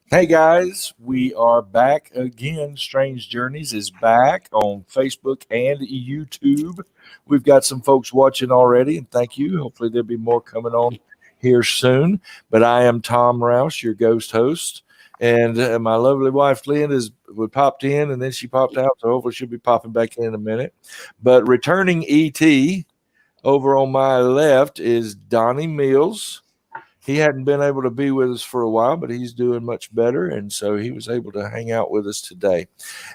Hey guys, we are back again. Strange Journeys is back on Facebook and YouTube. We've got some folks watching already, and thank you. Hopefully, there'll be more coming on here soon. But I am Tom Rouse, your ghost host, and my lovely wife Lynn is we popped in and then she popped out, so hopefully she'll be popping back in a minute. But returning ET over on my left is Donnie Mills. He hadn't been able to be with us for a while, but he's doing much better. And so he was able to hang out with us today.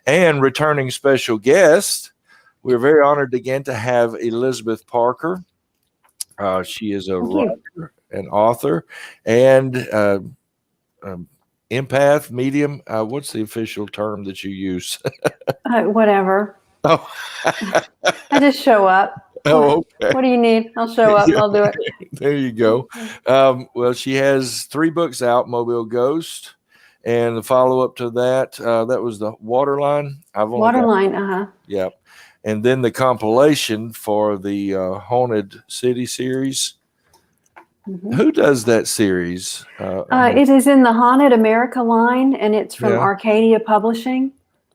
And returning special guest, we're very honored again to have Elizabeth Parker. She is a Thank you. writer, an author, and um, empath, medium. What's the official term that you use? Whatever. Oh, I just show up. oh, okay. What do you need? I'll show up. I'll do it. There you go. Well, she has 3 books out: Mobile Ghost, and the follow up to that, that was the Waterline. I've only got, Waterline. yep, and then the compilation for the Haunted City series. Mm-hmm. Who does that series? It is in the Haunted America line, and it's from Yeah. Arcadia Publishing.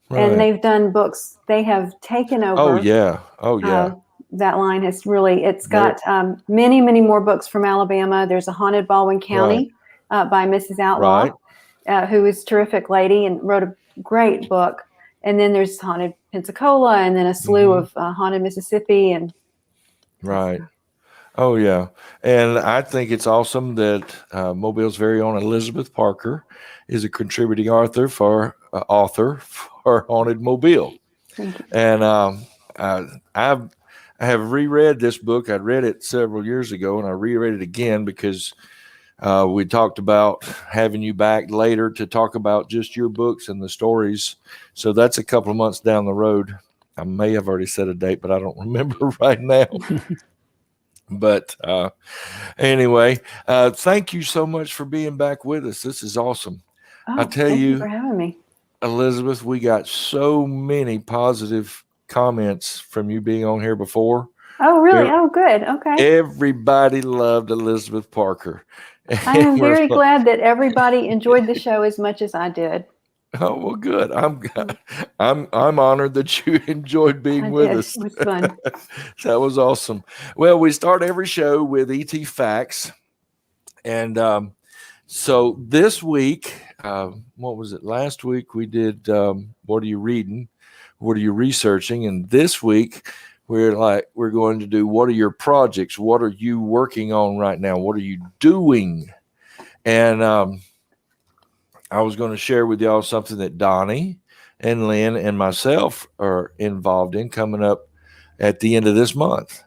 Right. And they've done books. They have taken over. Oh yeah. Oh yeah. That line has really. It's got many, many more books from Alabama. There's a Haunted Baldwin County by Mrs. Outlaw, who is a terrific lady and wrote a great book. And then there's Haunted Pensacola, and then a slew of Haunted Mississippi, and right. Oh yeah, and I think it's awesome that Mobile's very own Elizabeth Parker is a contributing author for Haunted Mobile, and I have reread this book. I read it several years ago, and I reread it again because we talked about having you back later to talk about just your books and the stories. So that's a couple of months down the road. I may have already set a date, but I don't remember right now. But anyway, thank you so much for being back with us. This is awesome. I tell thank you for having me, Elizabeth, we got so many positive comments from you being on here before. Oh, really? Oh, good. Okay. Everybody loved Elizabeth Parker. I am very glad that everybody enjoyed the show as much as I did. Oh well, good. I'm honored that you enjoyed being with us. It was fun. That was awesome. Well, we start every show with ET facts, and so this week, what was it? Last week we did what are you reading? What are you researching? And this week we're going to do what are your projects? What are you working on right now? What are you doing? And I was going to share with y'all something that Donnie and Lynn and myself are involved in coming up at the end of this month.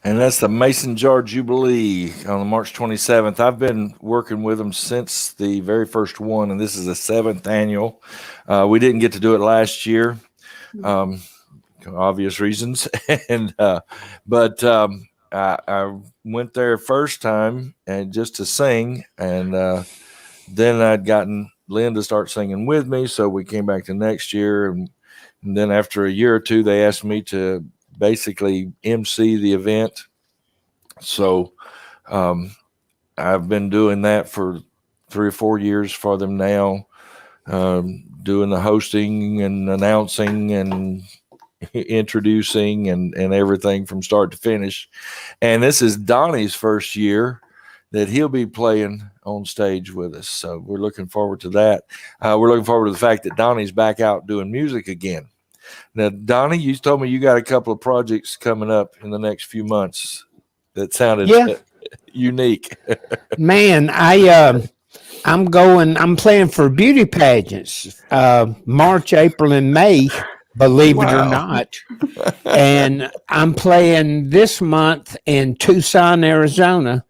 And that's the Mason Jar Jubilee on March 27th. I've been working with them since the very first one, and this is the 7th annual. We didn't get to do it last year, obvious reasons. And but I went there first time and just to sing, and then I'd gotten Lynn to start singing with me, so we came back the next year, and then after a year or two, they asked me to basically MC the event. So I've been doing that for 3 or 4 years for them now, doing the hosting and announcing and introducing and everything from start to finish. And this is Donnie's first year that he'll be playing on stage with us. So we're looking forward to that. We're looking forward to the fact that Donnie's back out doing music again. Now, Donnie, you told me you got a couple of projects coming up in the next few months that sounded unique. Man, I'm playing for beauty pageants, March, April, and May, believe it or not. And I'm playing this month in Tucson, Arizona,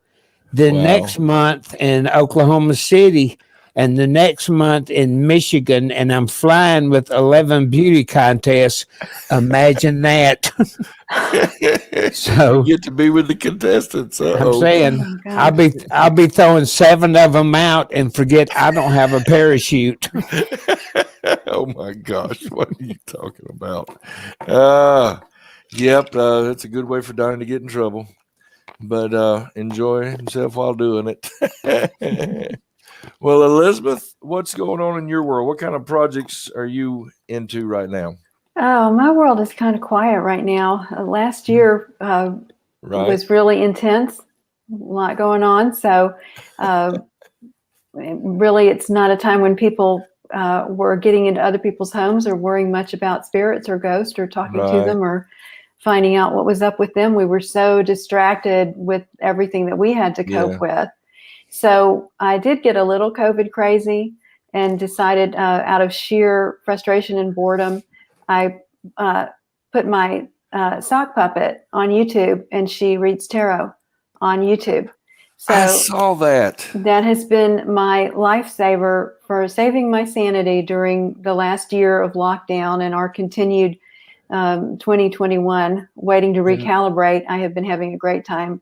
the next month in Oklahoma City, and the next month in Michigan. And I'm flying with 11 beauty contests. Imagine that. So you get to be with the contestants. I'm saying I'll be throwing 7 of them out and forget I don't have a parachute. Oh my gosh, what are you talking about? Yep, that's a good way for Donnie to get in trouble, but enjoy himself while doing it. Well, Elizabeth, what's going on in your world? What kind of projects are you into right now? Oh, my world is kind of quiet right now. Last year was really intense, a lot going on. So really, it's not a time when people were getting into other people's homes or worrying much about spirits or ghosts or talking to them or finding out what was up with them. We were so distracted with everything that we had to cope with. So I did get a little COVID crazy and decided out of sheer frustration and boredom, I put my sock puppet on YouTube, and she reads tarot on YouTube. So I saw that. That has been my lifesaver for saving my sanity during the last year of lockdown and our continued 2021 waiting to recalibrate. I have been having a great time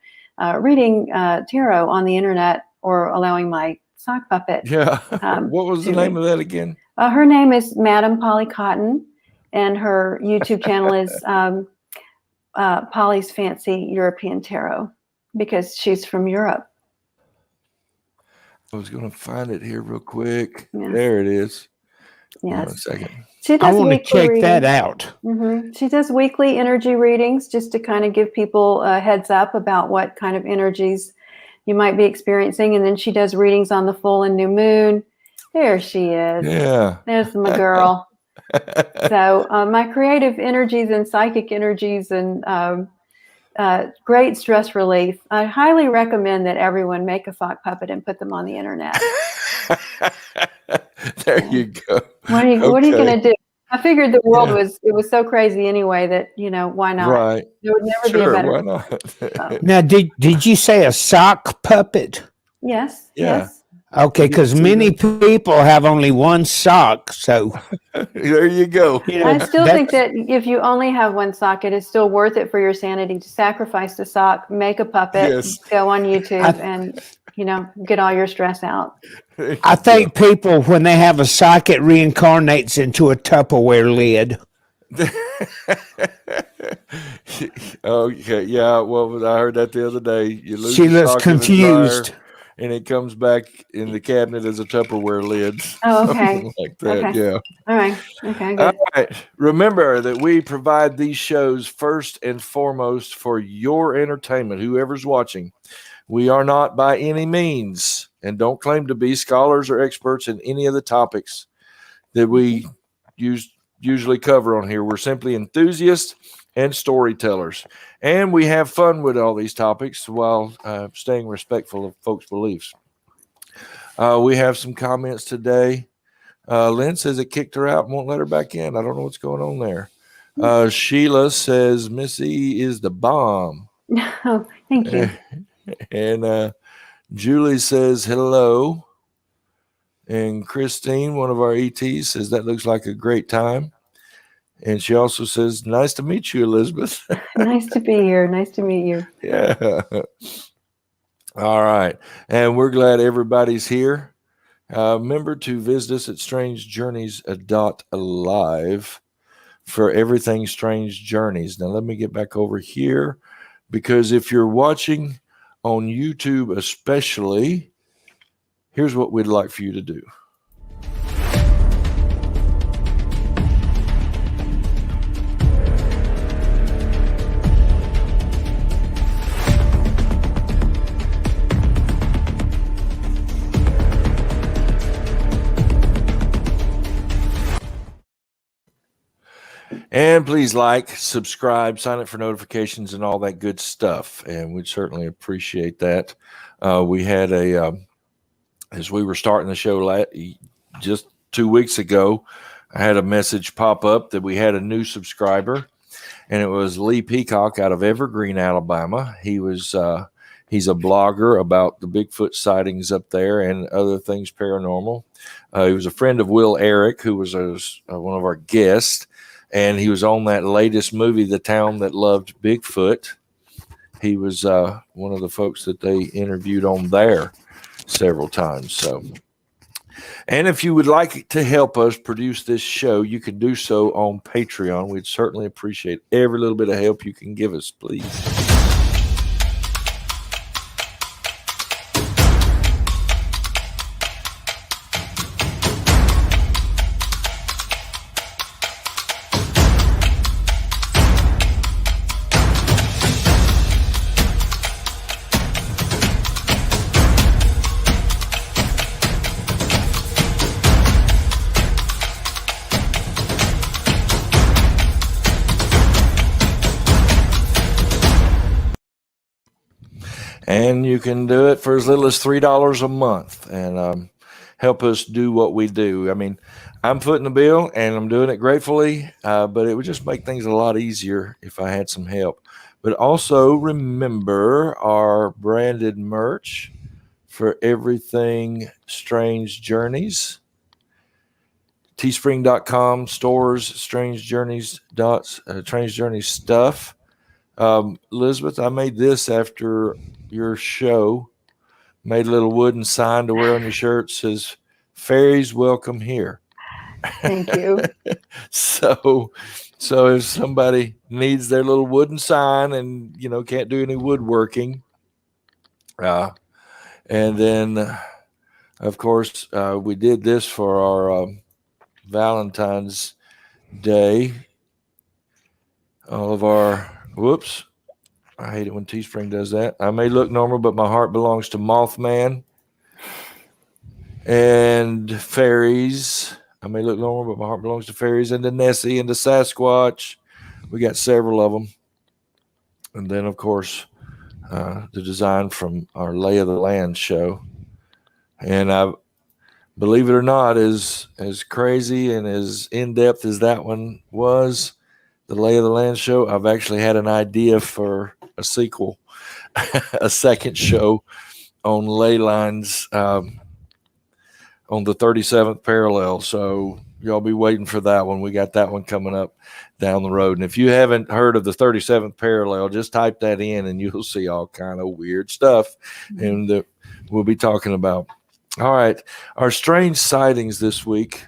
reading tarot on the internet or allowing my sock puppet. What was the name of that again? Her name is Madam Polly Cotton, and her YouTube channel is Polly's Fancy European Tarot, because she's from Europe. I was going to find it here real quick. There it is. Yes. Hold on a second. I want to check that out. She does weekly energy readings just to kind of give people a heads up about what kind of energies you might be experiencing. And then she does readings on the full and new moon. There she is. Yeah. There's my girl. So my creative energies and psychic energies and great stress relief. I highly recommend that everyone make a sock puppet and put them on the internet. There you go. What are you going to do? I figured the world was so crazy anyway that, why not? Right. There would never be a better. Why not? Now, did you say a sock puppet? Yes. Yeah. Yes. Okay, because many people have only one sock, so there you go. I still think that if you only have one sock, it is still worth it for your sanity to sacrifice the sock, make a puppet, go on YouTube, and get all your stress out. I think people, when they have a sock, it reincarnates into a Tupperware lid. Okay, yeah. Well, I heard that the other day. You lose she your looks sock confused. and it comes back in the cabinet as a Tupperware lid. Oh, okay. Something like that, okay. yeah. All right. Okay, good. All right. Remember that we provide these shows first and foremost for your entertainment, whoever's watching. We are not by any means and don't claim to be scholars or experts in any of the topics that we usually cover on here. We're simply enthusiasts and storytellers. And we have fun with all these topics while staying respectful of folks' beliefs. We have some comments today. Lynn says it kicked her out and won't let her back in. I don't know what's going on there. Sheila says Missy is the bomb. Oh, thank you. And Julie says hello. And Christine, one of our ETs, says that looks like a great time. And she also says, nice to meet you, Elizabeth. Nice to be here. Nice to meet you. Yeah. All right. And we're glad everybody's here. Remember to visit us at strangejourneys.live for everything Strange Journeys. Now, let me get back over here, because if you're watching on YouTube especially, here's what we'd like for you to do. And please like, subscribe, sign up for notifications and all that good stuff. And we'd certainly appreciate that. We had as we were starting the show just 2 weeks ago, I had a message pop up that we had a new subscriber, and it was Lee Peacock out of Evergreen, Alabama. He's a blogger about the Bigfoot sightings up there and other things paranormal. He was a friend of Will Eric, who was one of our guests. And he was on that latest movie, The Town That Loved Bigfoot. He was one of the folks that they interviewed on there several times. So, and if you would like to help us produce this show, you can do so on Patreon. We'd certainly appreciate every little bit of help you can give us, please. And you can do it for as little as $3 a month and help us do what we do. I mean, I'm footing the bill and I'm doing it gratefully, but it would just make things a lot easier if I had some help. But also remember our branded merch for everything Strange Journeys. Teespring.com stores Strange Journeys Strange Journeys stuff. Elizabeth, I made this after your show. Made a little wooden sign to wear on your shirt. It says, "Fairies welcome here." Thank you. So if somebody needs their little wooden sign and can't do any woodworking, and then of course we did this for our Valentine's Day. All of our whoops. I hate it when Teespring does that. I may look normal, but my heart belongs to Mothman and fairies. I may look normal, but my heart belongs to fairies and to Nessie and to Sasquatch. We got several of them. And then, of course, the design from our Lay of the Land show. And I believe it or not, as crazy and as in-depth as that one was, the Lay of the Land show, I've actually had an idea for a sequel, a second show on ley lines on the 37th parallel. So y'all be waiting for that one. We got that one coming up down the road. And if you haven't heard of the 37th parallel, just type that in and you'll see all kind of weird stuff. And we'll be talking about. All right. Our strange sightings this week.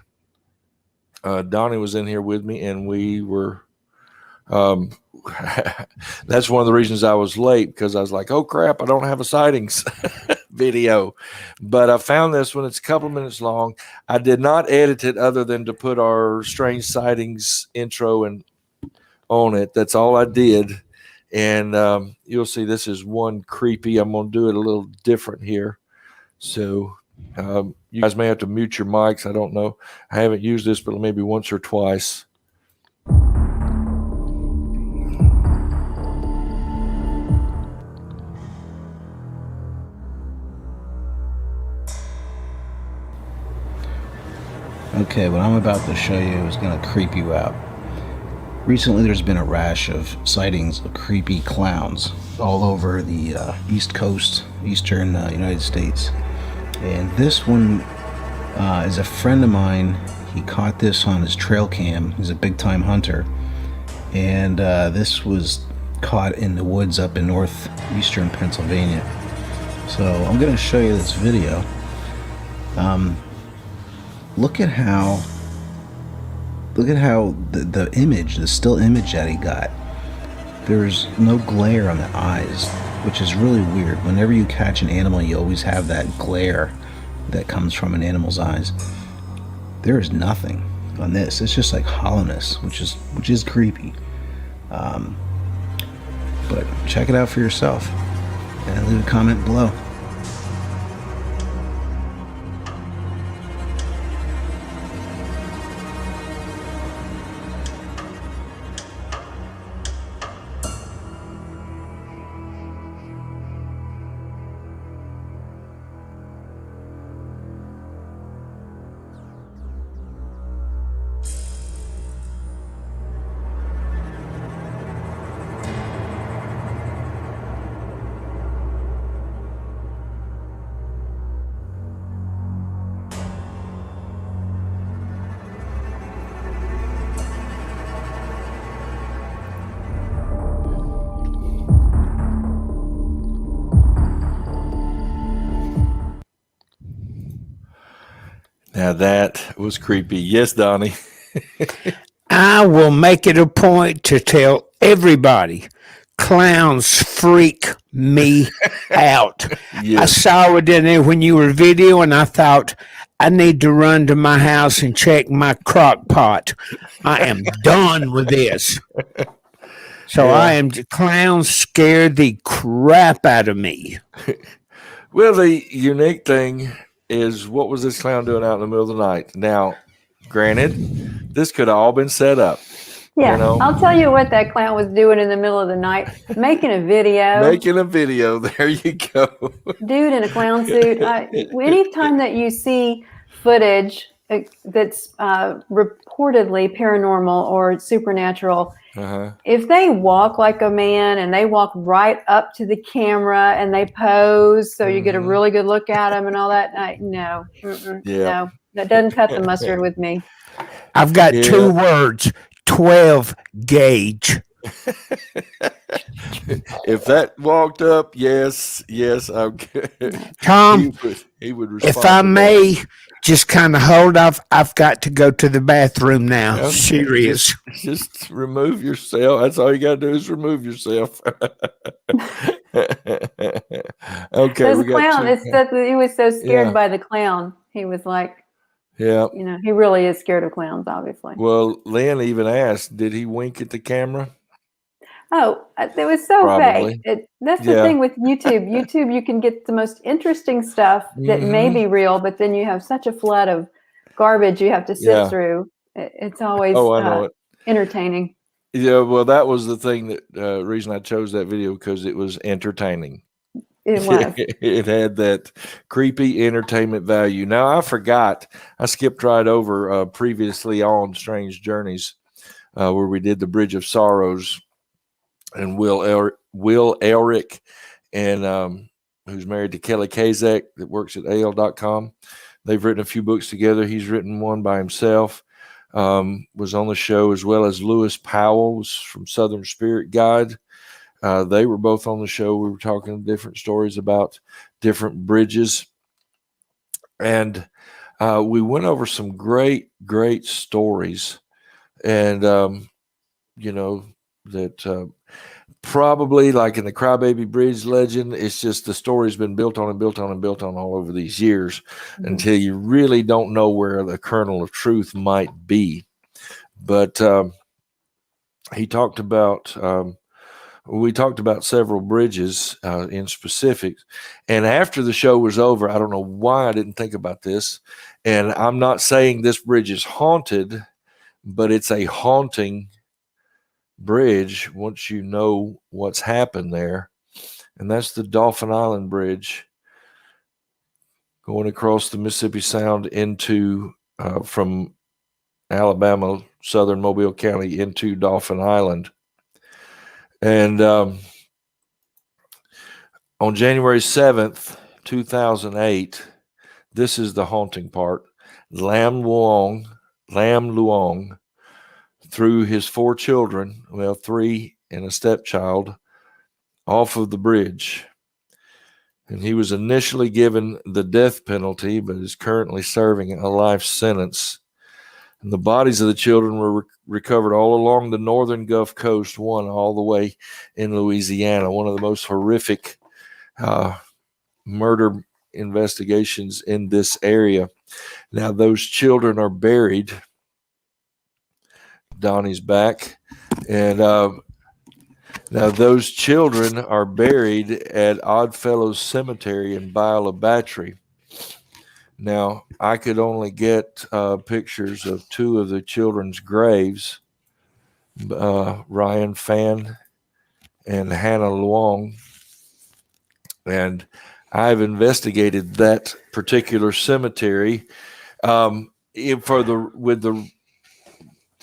Donnie was in here with me and we were, that's one of the reasons I was late, because I was like, oh crap, I don't have a sightings video, but I found this one. It's a couple of minutes long. I did not edit it other than to put our strange sightings intro and on it. That's all I did. And you'll see this is one creepy. I'm going to do it a little different here. So you guys may have to mute your mics. I don't know. I haven't used this, but maybe once or twice. Okay, what I'm about to show you is going to creep you out. Recently, there's been a rash of sightings of creepy clowns all over the East Coast, Eastern United States. And this one is a friend of mine. He caught this on his trail cam. He's a big time hunter. And this was caught in the woods up in northeastern Pennsylvania. So I'm going to show you this video. Look at how the image, the still image that he got, there's no glare on the eyes, which is really weird. Whenever you catch an animal, you always have that glare that comes from an animal's eyes. There is nothing on this. It's just like hollowness, which is creepy. But check it out for yourself and leave a comment below. Now that was creepy. Yes, Donnie. I will make it a point to tell everybody clowns freak me out. Yes. I saw it in there when you were videoing. I thought, I need to run to my house and check my crock pot. I am done with this. So Yeah. Clowns scared the crap out of me. Well, the unique thing is, what was this clown doing out in the middle of the night? Now, granted, this could have all been set up. Yeah, You know? I'll tell you what that clown was doing in the middle of the night, making a video. Making a video. There you go. Dude in a clown suit. Anytime that you see footage that's reportedly paranormal or supernatural, if they walk like a man and they walk right up to the camera and they pose so you get a really good look at them and all that, no, no, that doesn't cut the mustard with me. I've got 2 words, 12 gauge. If that walked up, yes, I'm good. Tom, he would respond. if I may just kind of hold off, I've got to go to the bathroom now. Yeah, Serious. Just remove yourself. That's all you got to do is remove yourself. Okay. This clown, he was so scared by the clown. He was like, yeah. You know, he really is scared of clowns, obviously. Well, Lynn even asked, did he wink at the camera? Oh, it was so Probably. fake. That's the thing with YouTube. YouTube, you can get the most interesting stuff that may be real, but then you have such a flood of garbage you have to sit through. It's always I know it. Entertaining. Yeah, well, that was the thing that reason I chose that video, because it was entertaining. It was. It had that creepy entertainment value. Now, I forgot. I skipped right over previously on Strange Journeys, where we did the Bridge of Sorrows, and Will Elric, and who's married to Kelly Kazak, that works at AL.com. They've written a few books together. He's written one by himself. Was on the show, as well as Lewis Powell was from Southern Spirit Guide. They were both on the show. We were talking different stories about different bridges. And we went over some great stories. And, that probably, like in the Crybaby Bridge legend, it's just the story's been built on and built on and built on all over these years until you really don't know where the kernel of truth might be. But he talked about... we talked about several bridges in specifics. And after the show was over, I don't know why I didn't think about this. And I'm not saying this bridge is haunted, but it's a haunting bridge once you know what's happened there. And that's the Dauphin Island Bridge, going across the Mississippi Sound into from Alabama, southern Mobile County, into Dauphin Island. And on January 7th, 2008, this is the haunting part. Lam Luong Lam Luong threw his 4 children, 3 and a stepchild, off of the bridge. And he was initially given the death penalty, but is currently serving a life sentence. And the bodies of the children were recovered all along the northern Gulf Coast, one all the way in Louisiana, one of the most horrific murder investigations in this area. Now, those children are buried. Donnie's back. And now those children are buried at Oddfellows Cemetery in Biola Battery. Now, I could only get pictures of 2 of the children's graves, Ryan Fan and Hannah Luong. And I've investigated that particular cemetery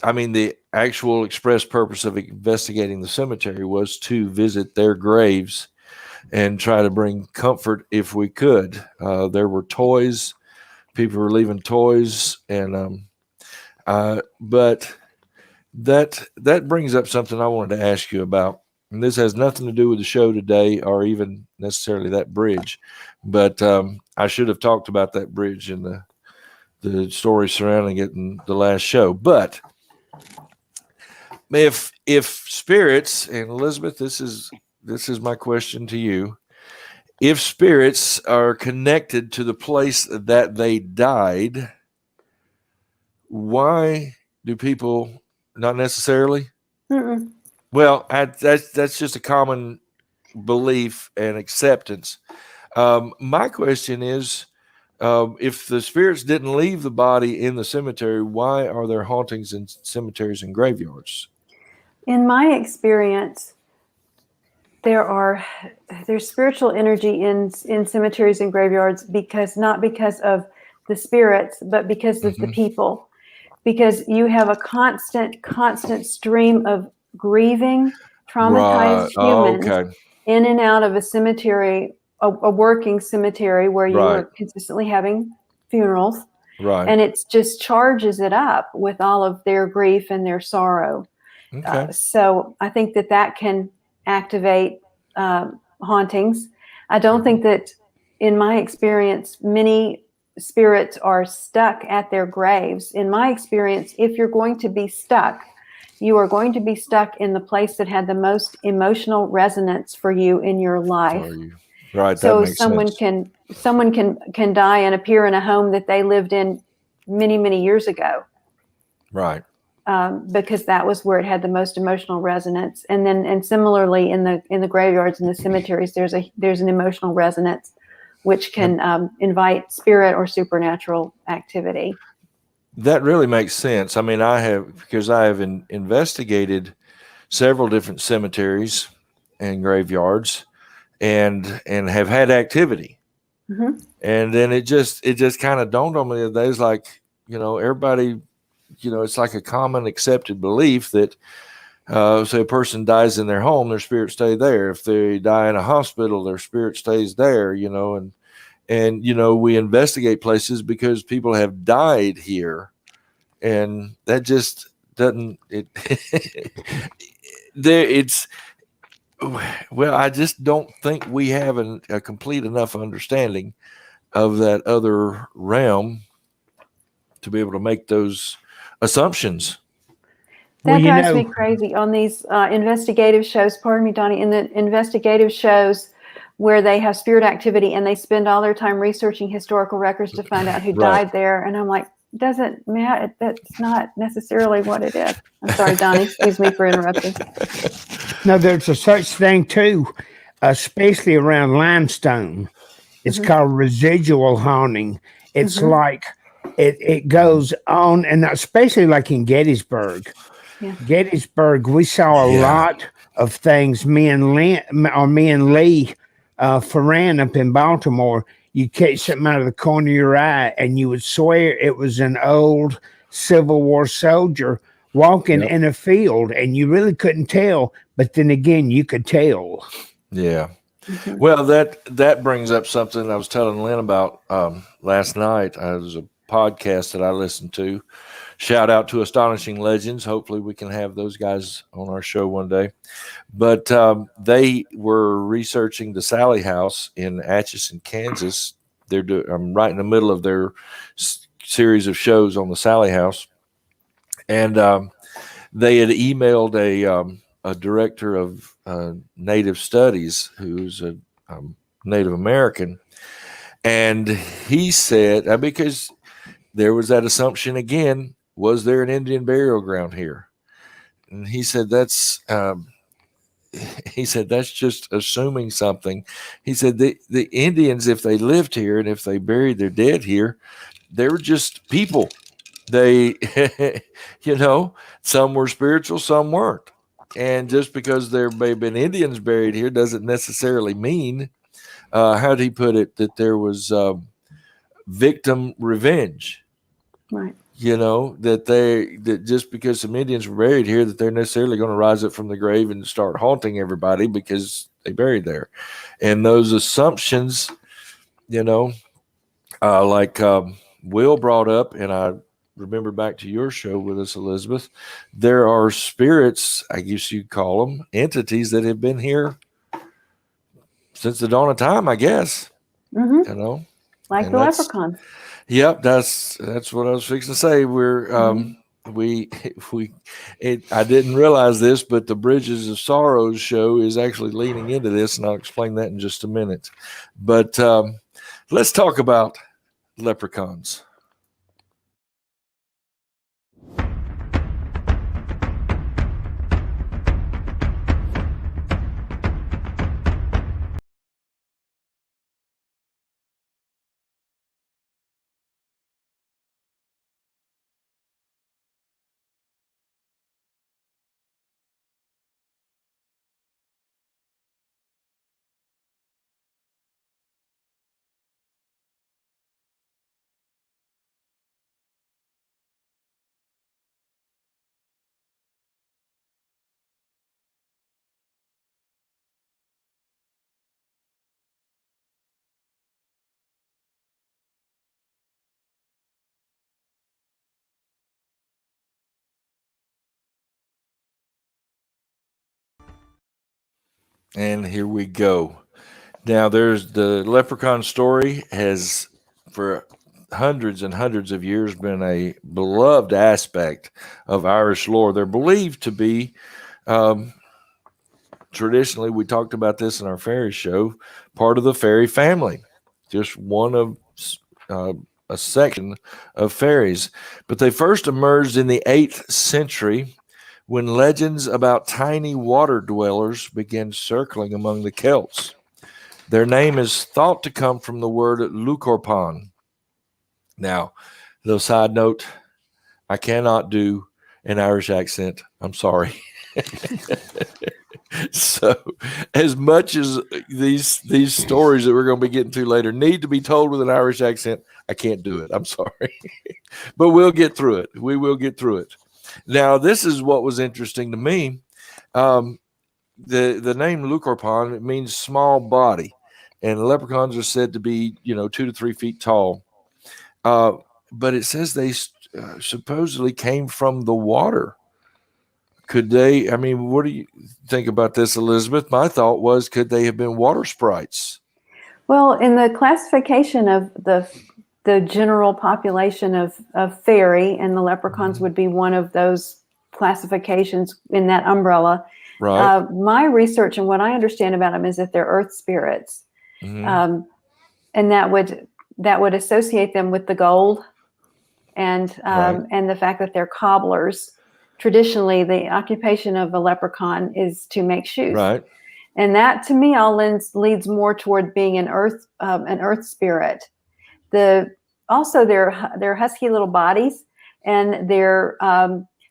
the actual express purpose of investigating the cemetery was to visit their graves and try to bring comfort if we could. There were toys. People were leaving toys. And but that brings up something I wanted to ask you about. And this has nothing to do with the show today or even necessarily that bridge. But I should have talked about that bridge in the story surrounding it in the last show. But if spirits, and Elizabeth, this is my question to you. If spirits are connected to the place that they died, why do people not necessarily? Mm-mm. Well, that's just a common belief and acceptance. My question is, if the spirits didn't leave the body in the cemetery, why are there hauntings in cemeteries and graveyards? In my experience, there's spiritual energy in cemeteries and graveyards not because of the spirits, but because of the people. Because you have a constant stream of grieving, traumatized humans in and out of a cemetery, a working cemetery where you are consistently having funerals. Right. And it just charges it up with all of their grief and their sorrow. Okay. So I think that can activate hauntings. I don't think that, in my experience, many spirits are stuck at their graves. In my experience, if you're going to be stuck, you are going to be stuck in the place that had the most emotional resonance for you in your life. Right. So that makes sense. someone can die and appear in a home that they lived in many, many years ago. Right. Because that was where it had the most emotional resonance. And similarly in the graveyards and the cemeteries, there's an emotional resonance which can invite spirit or supernatural activity. That really makes sense. I mean, I have investigated several different cemeteries and graveyards and have had activity. Mm-hmm. And then it just kind of dawned on me that there's like, everybody, it's like a common accepted belief that say a person dies in their home, their spirit stay there. If they die in a hospital, their spirit stays there, and we investigate places because people have died here, and that just doesn't I just don't think we have a complete enough understanding of that other realm to be able to make those assumptions. That drives me crazy on these investigative shows. Pardon me, Donnie. In the investigative shows where they have spirit activity and they spend all their time researching historical records to find out who died there, and I'm like, doesn't matter. That's not necessarily what it is. I'm sorry, Donnie. Excuse me for interrupting. No, there's a such thing too, especially around limestone. It's called residual haunting. It's like it goes on, and especially like in Gettysburg. Yeah. Gettysburg, we saw a lot of things. Me and Lee Ferran up in Baltimore. You catch something out of the corner of your eye, and you would swear it was an old Civil War soldier walking in a field, and you really couldn't tell. But then again, you could tell. Yeah. Well, that brings up something I was telling Lynn about last night. It was a podcast that I listened to. shout out to Astonishing Legends. Hopefully we can have those guys on our show one day. But they were researching the Sally House in Atchison, Kansas. I'm right in the middle of their series of shows on the Sally House. And they had emailed a director of Native Studies who's a Native American. And he said, because there was that assumption again, was there an Indian burial ground here? And he said, that's just assuming something. He said the Indians, if they lived here and if they buried their dead here, they were just people. They, some were spiritual, some weren't. And just because there may have been Indians buried here doesn't necessarily mean, how did he put it, that there was victim revenge. Right. That just because some Indians were buried here, that they're necessarily going to rise up from the grave and start haunting everybody because they buried there. And those assumptions, like Will brought up, and I remember back to your show with us, Elizabeth, there are spirits, I guess you'd call them, entities that have been here since the dawn of time, I guess. Mm-hmm. Like and the leprechauns. Yep, that's what I was fixing to say. We're I didn't realize this, but the Bridges of Sorrows show is actually leaning into this, and I'll explain that in just a minute. But let's talk about leprechauns. And here we go. Now, there's the leprechaun story has, for hundreds and hundreds of years, been a beloved aspect of Irish lore. They're believed to be, traditionally, we talked about this in our fairy show, part of the fairy family, just one of a section of fairies. But they first emerged in the 8th century when legends about tiny water dwellers began circling among the Celts. Their name is thought to come from the word Lucorpan. Now, little side note, I cannot do an Irish accent. I'm sorry. So, as much as these stories that we're going to be getting to later need to be told with an Irish accent, I can't do it. I'm sorry. But we'll get through it. We will get through it. Now, this is what was interesting to me. The name Lucorpan, it means small body, and leprechauns are said to be 2 to 3 feet tall. But it says they supposedly came from the water. Could they? I mean, what do you think about this, Elizabeth? My thought was, could they have been water sprites? Well, in the classification of the general population of fairy, and the leprechauns would be one of those classifications in that umbrella. Right. My research and what I understand about them is that they're earth spirits, and that would associate them with the gold, and the fact that they're cobblers. Traditionally, the occupation of a leprechaun is to make shoes, right? And that, to me, all leads more toward being an earth spirit. Also their husky little bodies and their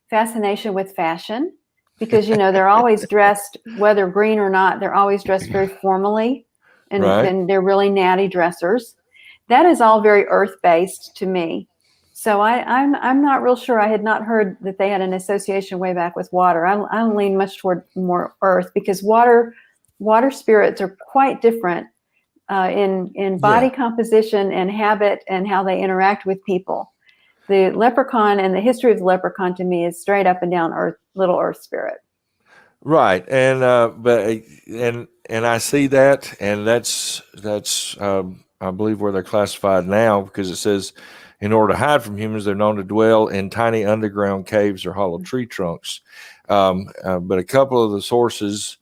fascination with fashion, because they're always dressed, whether green or not, they're always dressed very formally, and they're really natty dressers. That is all very earth-based to me. So I'm not real sure. I had not heard that they had an association way back with water. I lean much toward more earth, because water spirits are quite different in body composition and habit and how they interact with people. the leprechaun and the history of the leprechaun to me is straight up and down earth, little earth spirit. Right, and I see that, and that's I believe where they're classified now, because it says, in order to hide from humans, they're known to dwell in tiny underground caves or hollow tree trunks. But a couple of the sources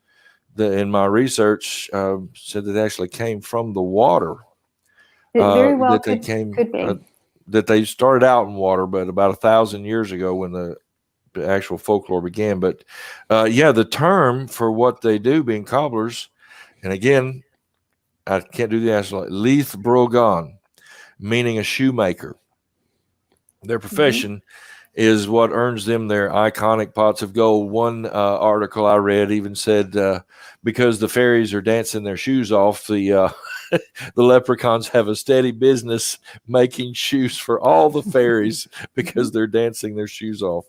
in my research said that they actually came from the water. It very well that they could be. That they started out in water, but about 1,000 years ago when the actual folklore began. But the term for what they do, being cobblers, and again, I can't do the actual Leith Brogan, meaning a shoemaker. Their profession is what earns them their iconic pots of gold. One article I read even said because the fairies are dancing their shoes off, the leprechauns have a steady business making shoes for all the fairies because they're dancing their shoes off.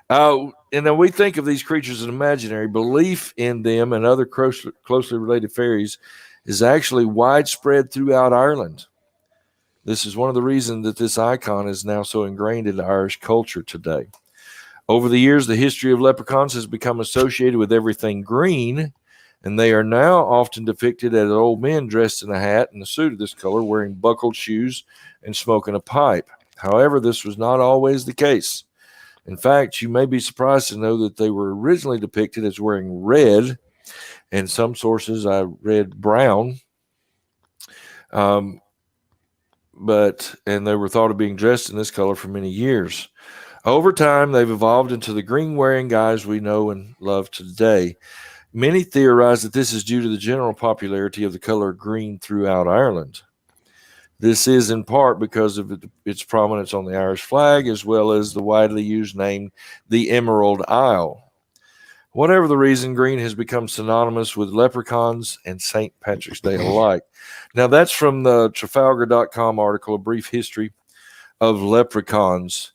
And then we think of these creatures as imaginary. Belief in them and other closely related fairies is actually widespread throughout Ireland. This is one of the reasons that this icon is now so ingrained in Irish culture today. Over the years, the history of leprechauns has become associated with everything green, and they are now often depicted as old men dressed in a hat and a suit of this color, wearing buckled shoes and smoking a pipe. However, this was not always the case. In fact, you may be surprised to know that they were originally depicted as wearing red, and some sources I read brown, and they were thought of being dressed in this color for many years. Over time, they've evolved into the green-wearing guys we know and love today. Many theorize that this is due to the general popularity of the color green throughout Ireland. This is in part because of its prominence on the Irish flag, as well as the widely used name, the Emerald Isle. Whatever the reason, green has become synonymous with leprechauns and St. Patrick's Day alike. Now, that's from the Trafalgar.com article, A Brief History of Leprechauns.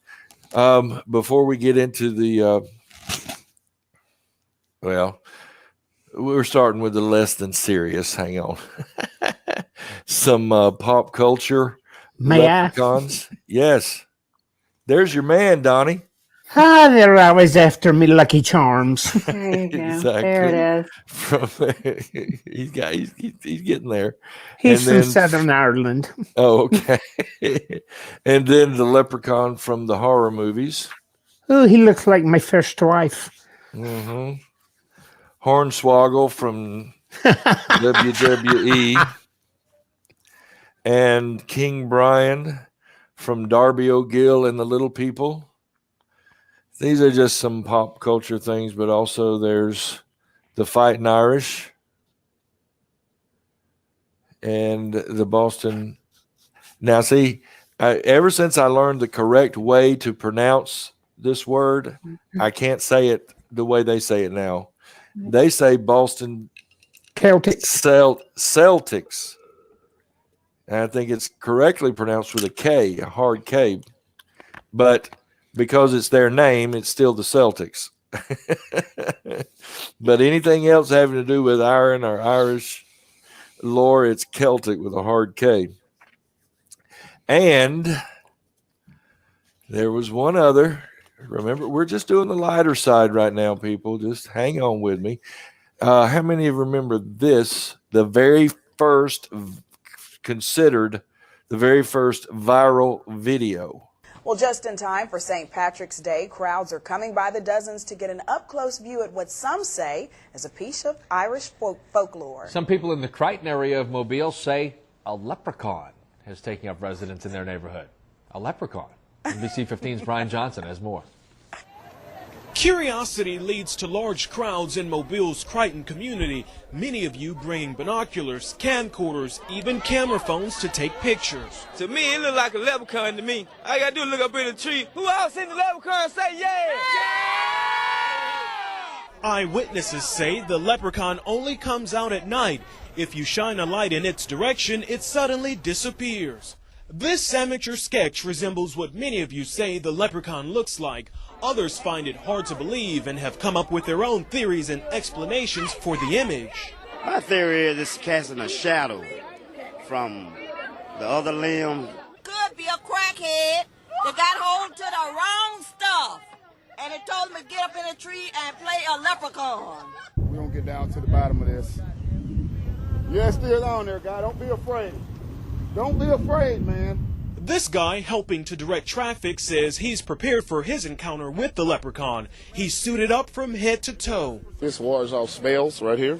Before we get into we're starting with the less than serious. Hang on. Some pop culture. Leprechauns. Yes. There's your man, Donnie. They're always after me, Lucky Charms. There you go. Exactly. There it is. He's getting there. He's from Southern Ireland. Oh, okay. And then the leprechaun from the horror movies. Oh, he looks like my first wife. Mm-hmm. Hornswoggle from WWE. And King Brian from Darby O'Gill and the Little People. These are just some pop culture things, but also there's the Fighting Irish and the Boston. Now, see, ever since I learned the correct way to pronounce this word, I can't say it the way they say it now. They say Boston Celtics. And I think it's correctly pronounced with a K, a hard K. But because it's their name, it's still the Celtics. But anything else having to do with iron or Irish lore, it's Celtic with a hard K. And there was one other. Remember, we're just doing the lighter side right now, people. Just hang on with me. How many of you remember this? The very first considered the very first viral video. Well, just in time for St. Patrick's Day, crowds are coming by the dozens to get an up-close view at what some say is a piece of Irish folklore. Some people in the Crichton area of Mobile say a leprechaun is taking up residence in their neighborhood. A leprechaun. NBC 15's Brian Johnson has more. Curiosity leads to large crowds in Mobile's Crichton community, many of you bringing binoculars, camcorders, even camera phones to take pictures. To me, it look like a leprechaun to me. All I gotta do is look up in the tree. Who else seen the leprechaun say yeah? Eyewitnesses say the leprechaun only comes out at night. If you shine a light in its direction, it suddenly disappears. This amateur sketch resembles what many of you say the leprechaun looks like. Others find it hard to believe and have come up with their own theories and explanations for the image. My theory is it's casting a shadow from the other limb. Could be a crackhead. They got hold to the wrong stuff. And it told me to get up in a tree and play a leprechaun. We're going to get down to the bottom of this. Yeah, it's still on there, guy. Don't be afraid. Don't be afraid, man. This guy helping to direct traffic says he's prepared for his encounter with the leprechaun. He's suited up from head to toe. This wars off spells right here.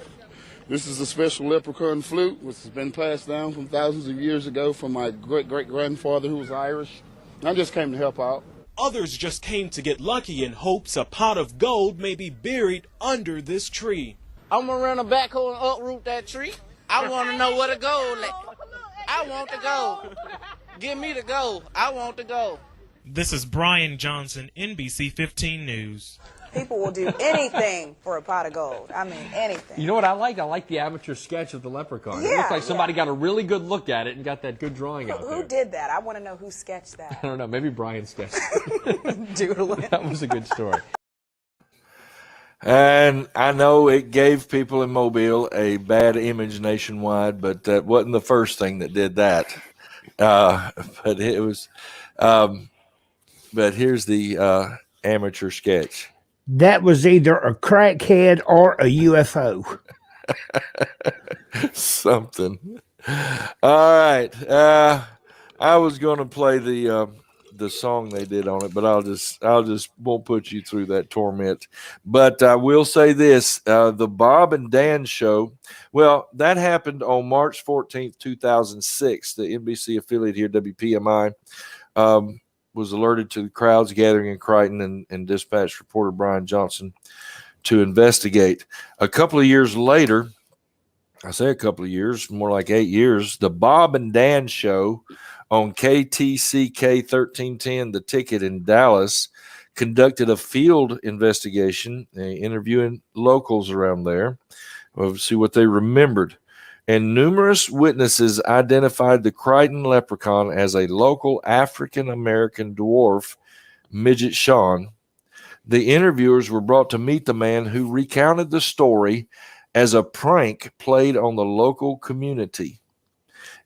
This is a special leprechaun flute, which has been passed down from thousands of years ago from my great-great-grandfather who was Irish. I just came to help out. Others just came to get lucky in hopes a pot of gold may be buried under this tree. I'm going to run a backhoe and uproot that tree. I want to know where the gold is. I want the gold. Give me the gold. I want the gold. This is Brian Johnson, NBC 15 News. People will do anything for a pot of gold. I mean, anything. You know what I like? I like the amateur sketch of the leprechaun. It looks like somebody got a really good look at it and got that good drawing out there. Who did that? I want to know who sketched that. I don't know. Maybe Brian sketched it. Doodling. That was a good story. And I know it gave people in Mobile a bad image nationwide, but that wasn't the first thing that did that. But it was. But here's the amateur sketch. That was either a crackhead or a UFO. Something. All right. I was going to play the song they did on it, but I'll just won't put you through that torment. But I will say this: the Bob and Dan show. Well, that happened on March 14th, 2006. The NBC affiliate here, WPMI, was alerted to the crowds gathering in Crichton and dispatched reporter Brian Johnson to investigate. A couple of years later, I say a couple of years, more like 8 years, the Bob and Dan show on KTCK 1310, The Ticket in Dallas, conducted a field investigation, interviewing locals around there. We'll see what they remembered. And numerous witnesses identified the Crichton leprechaun as a local African-American dwarf, Midget Sean. The interviewers were brought to meet the man who recounted the story as a prank played on the local community,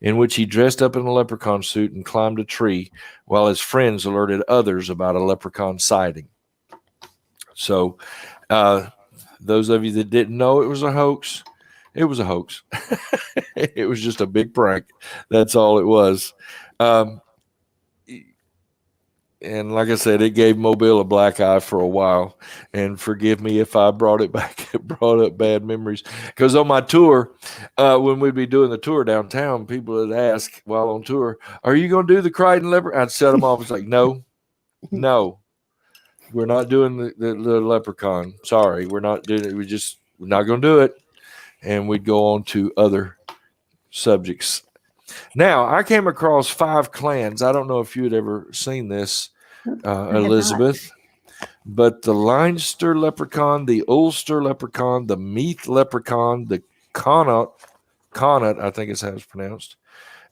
in which he dressed up in a leprechaun suit and climbed a tree while his friends alerted others about a leprechaun sighting. So those of you that didn't know it was a hoax, it was a hoax. It was just a big prank. That's all it was. And like I said, it gave Mobile a black eye for a while. And forgive me if I brought up bad memories. Because on my tour, when we'd be doing the tour downtown, people would ask while on tour, "Are you going to do the Crichton leprechaun?" I'd set them off. It's like, no, we're not doing the leprechaun. Sorry, we're not doing it. We're not going to do it. And we'd go on to other subjects. Now, I came across 5 clans. I don't know if you had ever seen this, Elizabeth, but the Leinster leprechaun, the Ulster leprechaun, the Meath leprechaun, the Connaught, I think is how it's pronounced,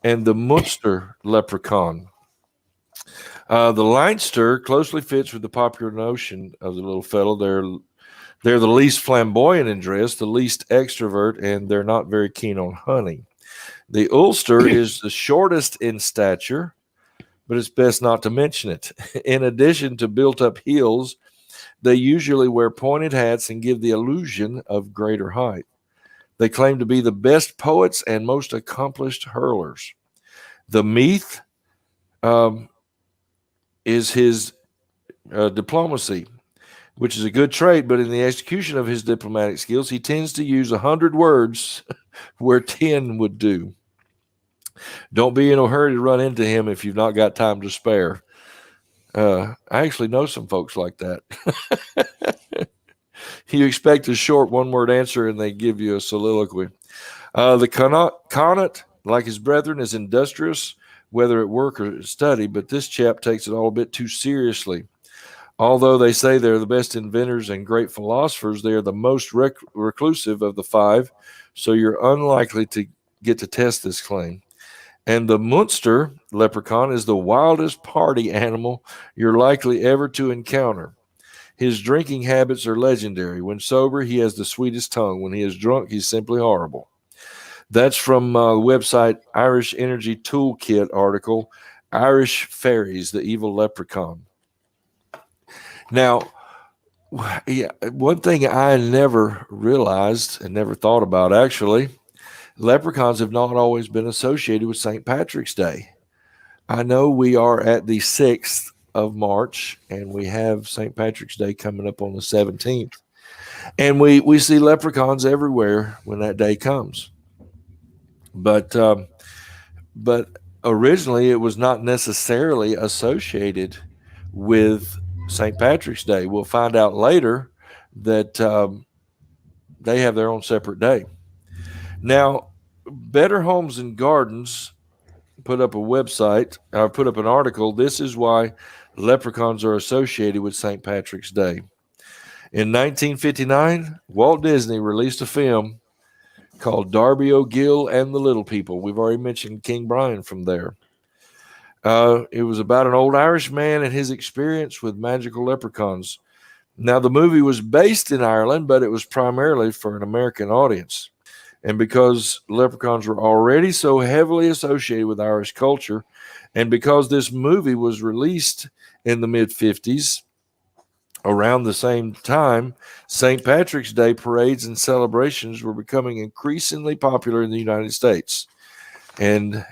and the Munster leprechaun. The Leinster closely fits with the popular notion of the little fellow. They're the least flamboyant in dress, the least extrovert, and they're not very keen on hunting. The Ulster is the shortest in stature, but it's best not to mention it. In addition to built-up heels, they usually wear pointed hats and give the illusion of greater height. They claim to be the best poets and most accomplished hurlers. The Meath is his diplomacy, which is a good trait, but in the execution of his diplomatic skills, he tends to use 100 words where 10 would do. Don't be in a hurry to run into him if you've not got time to spare. I actually know some folks like that. You expect a short one-word answer, and they give you a soliloquy. The Connaught, like his brethren, is industrious, whether at work or study, but this chap takes it all a bit too seriously. Although they say they're the best inventors and great philosophers, they are the most reclusive of the 5, so you're unlikely to get to test this claim. And the Munster leprechaun is the wildest party animal you're likely ever to encounter. His drinking habits are legendary. When sober, he has the sweetest tongue. When he is drunk, he's simply horrible. That's from the website Irish Energy Toolkit article. Irish fairies, the evil leprechaun. Now, yeah, one thing I never realized and never thought about actually, leprechauns have not always been associated with St. Patrick's Day. I know we are at the 6th of March and we have St. Patrick's Day coming up on the 17th. And we see leprechauns everywhere when that day comes. But originally it was not necessarily associated with St. Patrick's Day. We'll find out later that they have their own separate day. Now, Better Homes and Gardens put up a website, put up an article. This is why leprechauns are associated with St. Patrick's Day. In 1959, Walt Disney released a film called Darby O'Gill and the Little People. We've already mentioned King Brian from there. It was about an old Irish man and his experience with magical leprechauns. Now, the movie was based in Ireland, but it was primarily for an American audience. And because leprechauns were already so heavily associated with Irish culture, and because this movie was released in the mid-50s, around the same time, St. Patrick's Day parades and celebrations were becoming increasingly popular in the United States. And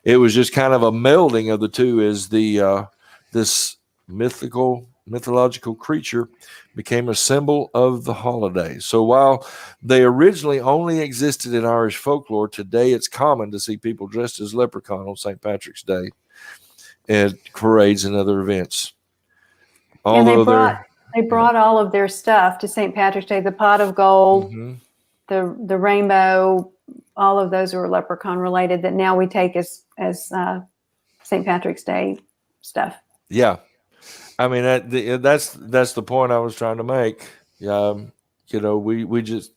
it was just kind of a melding of the two as this mythological creature became a symbol of the holiday. So while they originally only existed in Irish folklore, today it's common to see people dressed as leprechaun on St. Patrick's Day at parades and other events. Although they brought all of their stuff to St. Patrick's Day, the pot of gold, the rainbow, all of those were leprechaun related that now we take as St. Patrick's Day stuff. Yeah. I mean, that's the point I was trying to make. You know, we just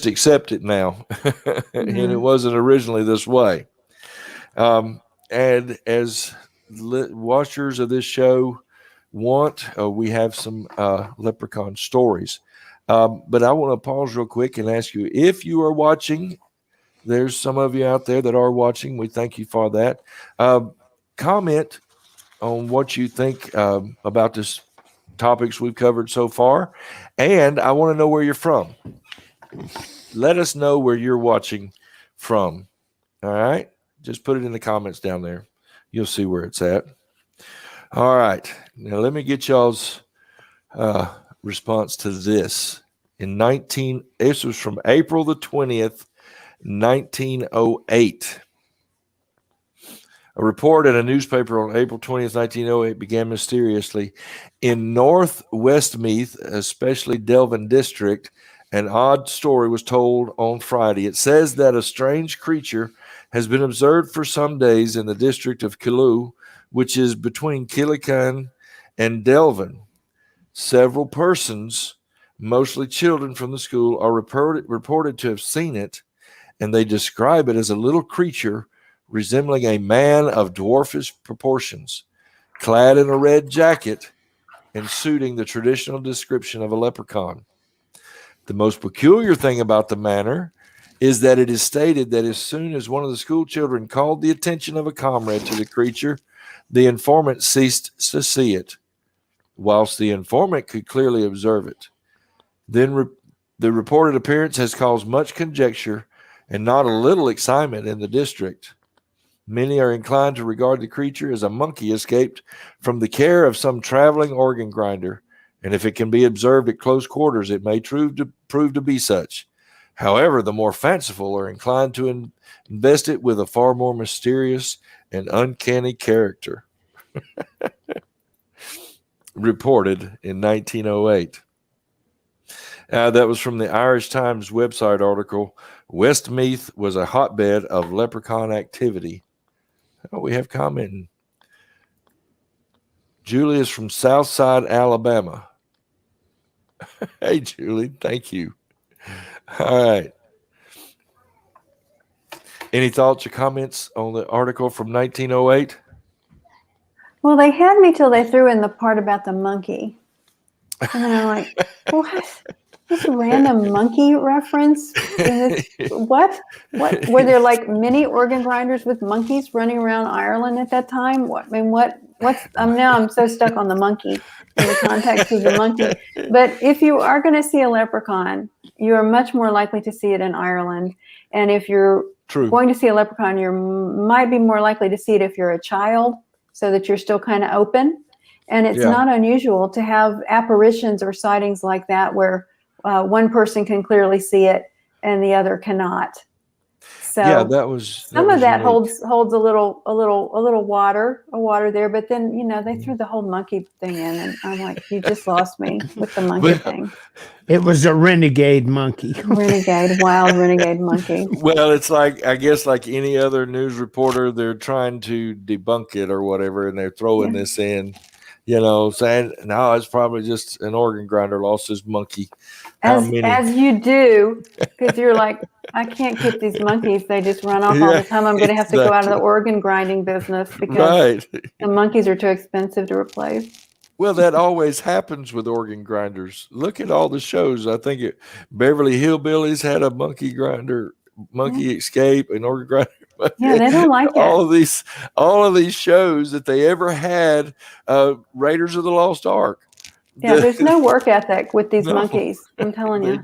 accept it now, and it wasn't originally this way. And as watchers of this show we have some leprechaun stories. But I want to pause real quick and ask you, if you are watching, there's some of you out there that are watching. We thank you for that. Comment on what you think about this topics we've covered so far. And I want to know where you're from. Let us know where you're watching from. All right. Just put it in the comments down there. You'll see where it's at. All right. Now let me get y'all's response to this. This was from April the 20th, 1908. A report in a newspaper on April 20th, 1908 began mysteriously. In North Westmeath, especially Delvin District, an odd story was told on Friday. It says that a strange creature has been observed for some days in the district of Killu, which is between Killican and Delvin. Several persons, mostly children from the school, are reported to have seen it, and they describe it as a little creature resembling a man of dwarfish proportions, clad in a red jacket and suiting the traditional description of a leprechaun. The most peculiar thing about the matter is that it is stated that as soon as one of the school children called the attention of a comrade to the creature, the informant ceased to see it, whilst the informant could clearly observe it. Then the reported appearance has caused much conjecture and not a little excitement in the district. Many are inclined to regard the creature as a monkey escaped from the care of some traveling organ grinder, and if it can be observed at close quarters, it may prove to be such. However, the more fanciful are inclined to invest it with a far more mysterious and uncanny character. Reported in 1908. That was from the Irish Times website article. Westmeath was a hotbed of leprechaun activity. Oh, we have commenting. Julie is from Southside, Alabama. Hey, Julie, thank you. All right. Any thoughts or comments on the article from 1908? Well, they had me till they threw in the part about the monkey. And then I'm like, what? This random monkey reference in this? What were there like mini organ grinders with monkeys running around Ireland at that time? What's now I'm so stuck on the monkey in the context of the monkey. But if you are going to see a leprechaun, you are much more likely to see it in Ireland. And if you're going to see a leprechaun, you might be more likely to see it if you're a child, so that you're still kind of open. And it's not unusual to have apparitions or sightings like that where one person can clearly see it and the other cannot. So that was some of that unique. holds a little water there, but then they threw the whole monkey thing in, and I'm like, you just lost me with the monkey thing. It was a renegade monkey. Wild renegade monkey. Well, it's like, I guess, like any other news reporter, they're trying to debunk it or whatever, and they're throwing this in, saying, no, it's probably just an organ grinder lost his monkey. As you do, because you're like, I can't keep these monkeys. They just run off all the time. I'm going to have to go out of the organ grinding business because the monkeys are too expensive to replace. Well, that always happens with organ grinders. Look at all the shows. I think Beverly Hillbillies had a monkey escape, an organ grinder. Yeah, they don't like it. All of these shows that they ever had, Raiders of the Lost Ark. Yeah, there's no work ethic with these monkeys. I'm telling you.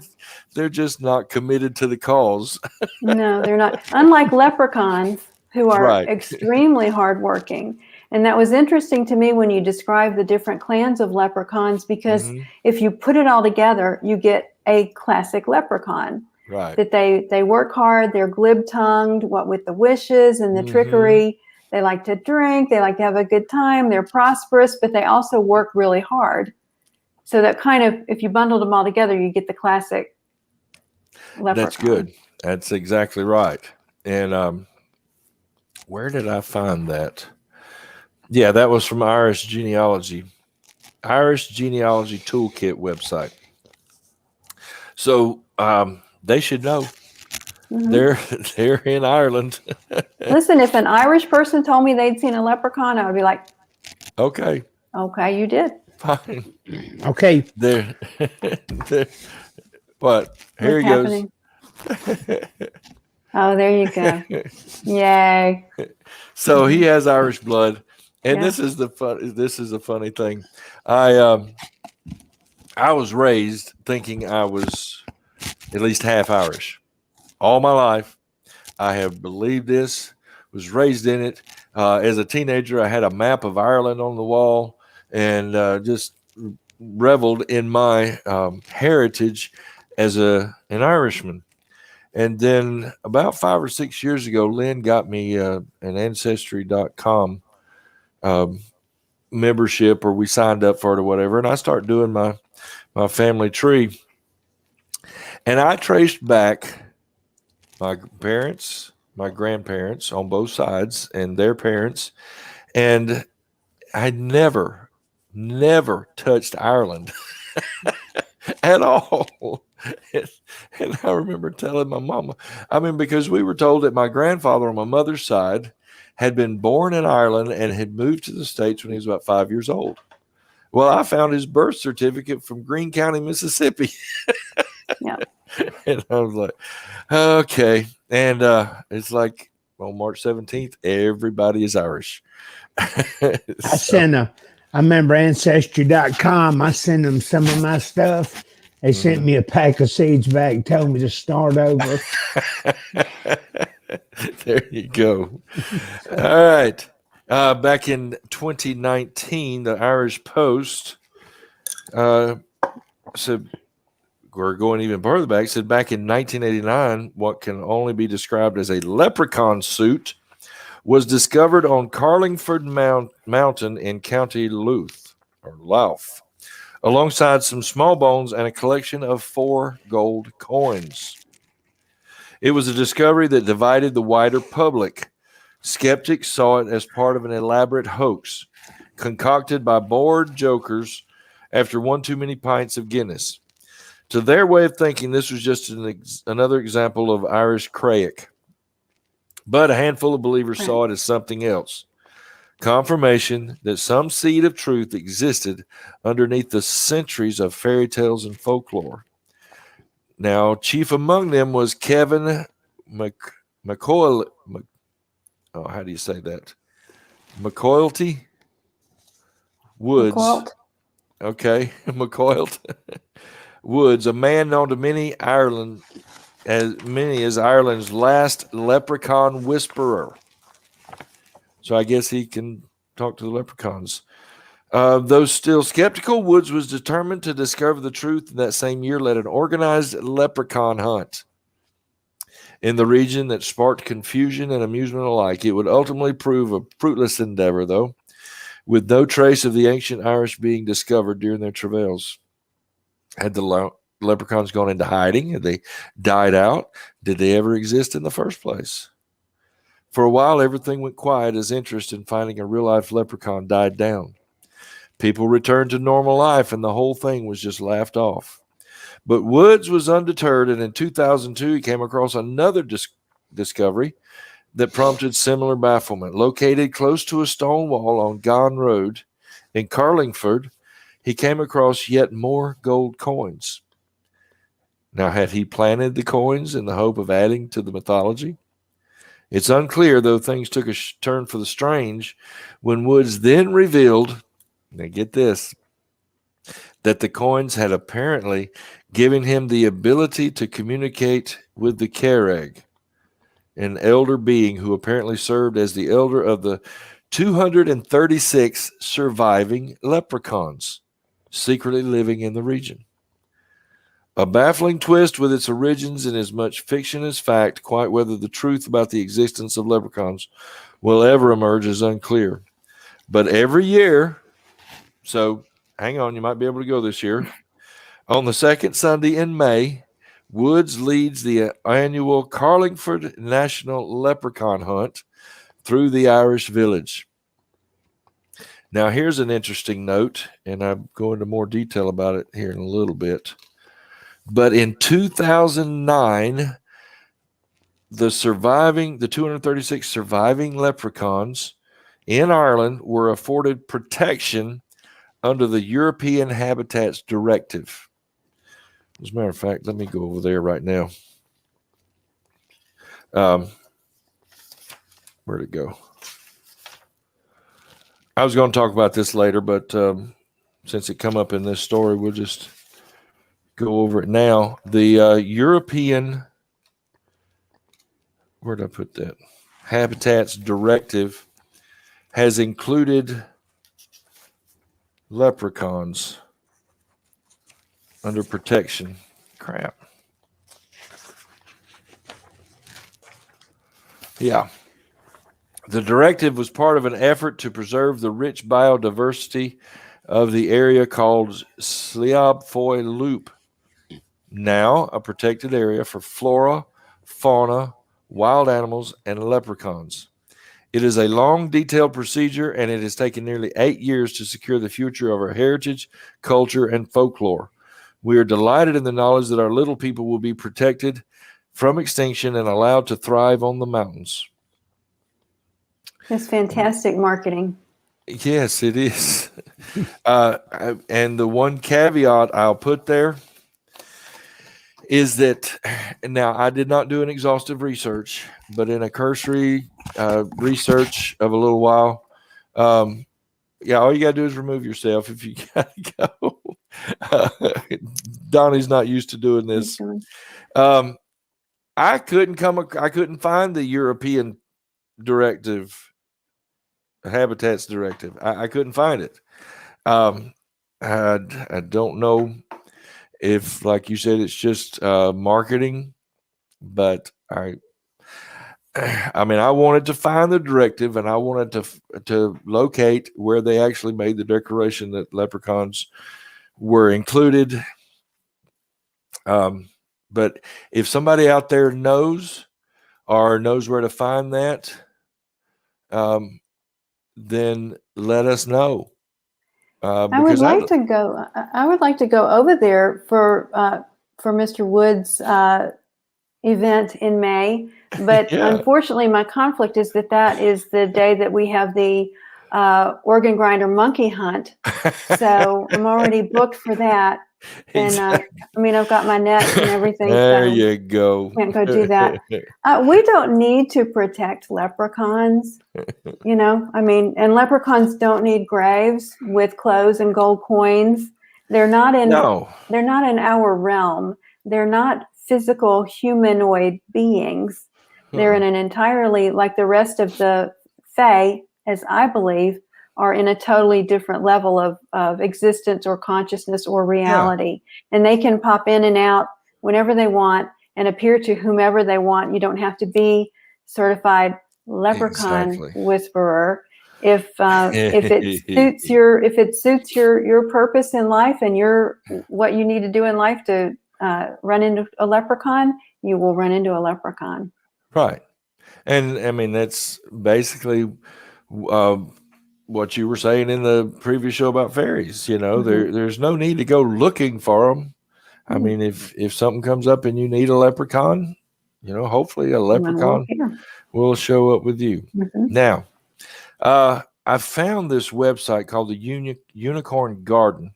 They're just not committed to the cause. No, they're not. Unlike leprechauns, who are extremely hardworking. And that was interesting to me when you described the different clans of leprechauns, because if you put it all together, you get a classic leprechaun. Right. That they work hard, they're glib-tongued, what with the wishes and the trickery. They like to drink, they like to have a good time, they're prosperous, but they also work really hard. So that kind of, if you bundled them all together, you get the classic leprechaun. That's good. That's exactly right. And where did I find that? Yeah, that was from Irish Genealogy Toolkit website. So they should know. They're in Ireland. Listen, if an Irish person told me they'd seen a leprechaun, I would be like, okay, you did. Fine. Okay. There. But here he goes. Oh, there you go. Yay. So he has Irish blood. And this is a funny thing. I was raised thinking I was at least half Irish. All my life, I have believed this, was raised in it. As a teenager, I had a map of Ireland on the wall and just reveled in my heritage as an Irishman. And then about 5 or 6 years ago, Lynn got me an Ancestry.com membership, or we signed up for it or whatever. And I started doing my family tree. And I traced back my parents, my grandparents on both sides, and their parents. And I never touched Ireland at all. And I remember telling my mama, because we were told that my grandfather on my mother's side had been born in Ireland and had moved to the States when he was about 5 years old. Well, I found his birth certificate from Greene County, Mississippi. Yeah. And I was like, okay. And it's like on March 17th, everybody is Irish. I remember Ancestry.com. I sent them some of my stuff. They sent me a pack of seeds back, told me to start over. There you go. All right. Back in 2019, the Irish Post said, we're going even further back, said back in 1989, what can only be described as a leprechaun suit was discovered on Carlingford Mountain in County Louth, alongside some small bones and a collection of 4 gold coins. It was a discovery that divided the wider public. Skeptics saw it as part of an elaborate hoax concocted by bored jokers after one too many pints of Guinness. To their way of thinking, this was just another example of Irish craik. But a handful of believers saw it as something else. Confirmation that some seed of truth existed underneath the centuries of fairy tales and folklore. Now, chief among them was Kevin McCoy. How do you say that? McCoylty Woods. McColt. Okay, McCoylt Woods, a man known to many as Ireland's last leprechaun whisperer. So I guess he can talk to the leprechauns. Though still skeptical, Woods was determined to discover the truth, and that same year led an organized leprechaun hunt in the region that sparked confusion and amusement alike. It would ultimately prove a fruitless endeavor, though, with no trace of the ancient Irish being discovered during their travails. Had the leprechauns gone into hiding? Had they died out? Did they ever exist in the first place? For a while, everything went quiet as interest in finding a real-life leprechaun died down. People returned to normal life, and the whole thing was just laughed off. But Woods was undeterred, and in 2002, he came across another discovery that prompted similar bafflement. Located close to a stone wall on Gone Road in Carlingford, he came across yet more gold coins. Now, had he planted the coins in the hope of adding to the mythology? It's unclear, though things took a turn for the strange when Woods then revealed, now get this, that the coins had apparently given him the ability to communicate with the Carreg, an elder being who apparently served as the elder of the 236 surviving leprechauns secretly living in the region. A baffling twist with its origins in as much fiction as fact. Quite whether the truth about the existence of leprechauns will ever emerge is unclear. But every year, so hang on, you might be able to go this year, on the second Sunday in May, Woods leads the annual Carlingford National Leprechaun Hunt through the Irish village. Now, here's an interesting note, and I'll go into more detail about it here in a little bit. But in 2009, the 236 surviving leprechauns in Ireland were afforded protection under the European Habitats Directive. As a matter of fact, let me go over there right now. Where'd it go? I was going to talk about this later, but since it come up in this story, we'll just go over it now. The European, where did I put that? Habitats Directive has included leprechauns under protection. Crap. Yeah. The directive was part of an effort to preserve the rich biodiversity of the area called Sliab Foy Loop, now a protected area for flora, fauna, wild animals, and leprechauns. It is a long, detailed procedure, and it has taken nearly 8 years to secure the future of our heritage, culture, and folklore. We are delighted in the knowledge that our little people will be protected from extinction and allowed to thrive on the mountains. It's fantastic marketing. Yes, it is. And the one caveat I'll put there is that, now I did not do an exhaustive research, but in a cursory research of a little while, all you got to do is remove yourself if you got to go. Donnie's not used to doing this. I couldn't find the European directive, Habitats Directive. I couldn't find it. I don't know if, like you said, it's just marketing, but I wanted to find the directive, and I wanted to locate where they actually made the declaration that leprechauns were included. But if somebody out there knows where to find that, then let us know. I would like to go over there for Mr. Wood's event in May, but unfortunately, my conflict is that is the day that we have the organ grinder monkey hunt. So I'm already booked for that. And I mean, I've got my nets and everything. There So you go. can't go do that. We don't need to protect leprechauns. I mean, and leprechauns don't need graves with clothes and gold coins. They're not in our realm. They're not physical humanoid beings. They're in an entirely, like the rest of the Fae, as I believe, are in a totally different level of existence or consciousness or reality. And they can pop in and out whenever they want and appear to whomever they want. You don't have to be certified leprechaun whisperer. If it suits your purpose in life and what you need to do in life to run into a leprechaun, you will run into a leprechaun. Right. And I mean, that's basically what you were saying in the previous show about fairies. There's no need to go looking for them. I mean, if something comes up and you need a leprechaun, hopefully a leprechaun will show up with you. Now, I found this website called the Unicorn Garden,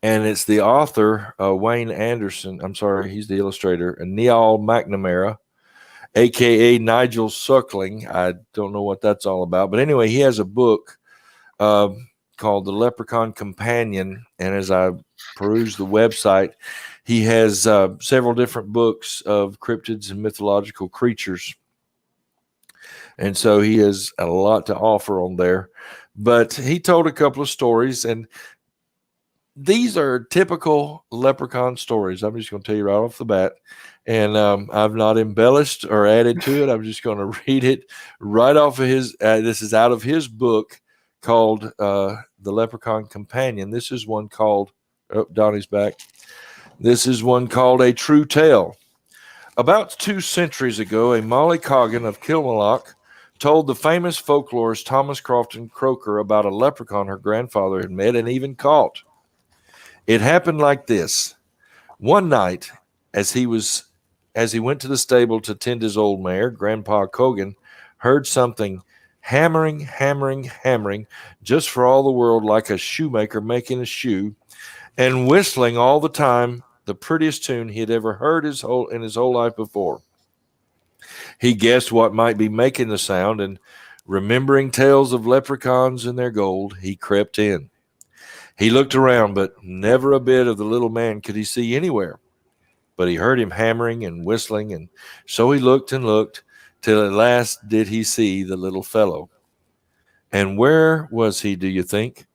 and it's the author, Wayne Anderson. I'm sorry, he's the illustrator, Neil McNamara, a.k.a. Nigel Suckling. I don't know what that's all about. But anyway, he has a book called The Leprechaun Companion. And as I peruse the website, he has several different books of cryptids and mythological creatures. And so he has a lot to offer on there. But he told a couple of stories, and these are typical leprechaun stories. I'm just going to tell you right off the bat. And I've not embellished or added to it. I'm just going to read it right off of his. This is out of his book called The Leprechaun Companion. This is one called, Donnie's back. This is one called A True Tale. About 2 centuries ago, a Molly Coggin of Kilmallock told the famous folklorist Thomas Crofton Croker about a leprechaun her grandfather had met and even caught. It happened like this. One night, as he went to the stable to tend his old mare, Grandpa Cogan heard something hammering, just for all the world like a shoemaker making a shoe, and whistling all the time the prettiest tune he had ever heard in his whole life before. He guessed what might be making the sound, and remembering tales of leprechauns and their gold, he crept in. He looked around, but never a bit of the little man could he see anywhere. But he heard him hammering and whistling, and so he looked and looked, till at last did he see the little fellow. And where was he, do you think?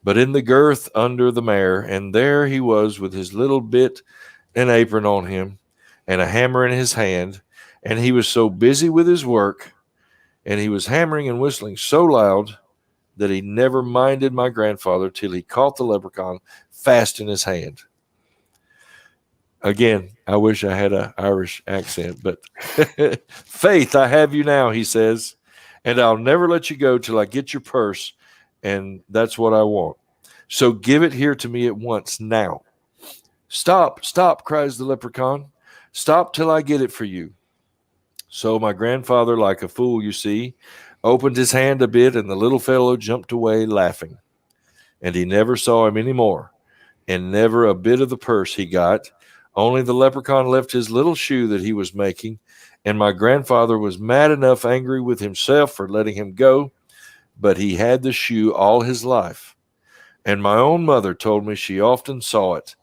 But in the girth under the mare, and there he was with his little bit and apron on him, and a hammer in his hand, and he was so busy with his work, and he was hammering and whistling so loud that he never minded my grandfather till he caught the leprechaun fast in his hand. Again, I wish I had an Irish accent, but Faith, I have you now, he says, and I'll never let you go till I get your purse, and that's what I want. So give it here to me at once now. Stop, stop, cries the leprechaun. Stop till I get it for you. So my grandfather, like a fool, you see, opened his hand a bit, and the little fellow jumped away laughing. And he never saw him any more, and never a bit of the purse he got. Only the leprechaun left his little shoe that he was making, and my grandfather was mad enough angry with himself for letting him go, but he had the shoe all his life. And my own mother told me she often saw it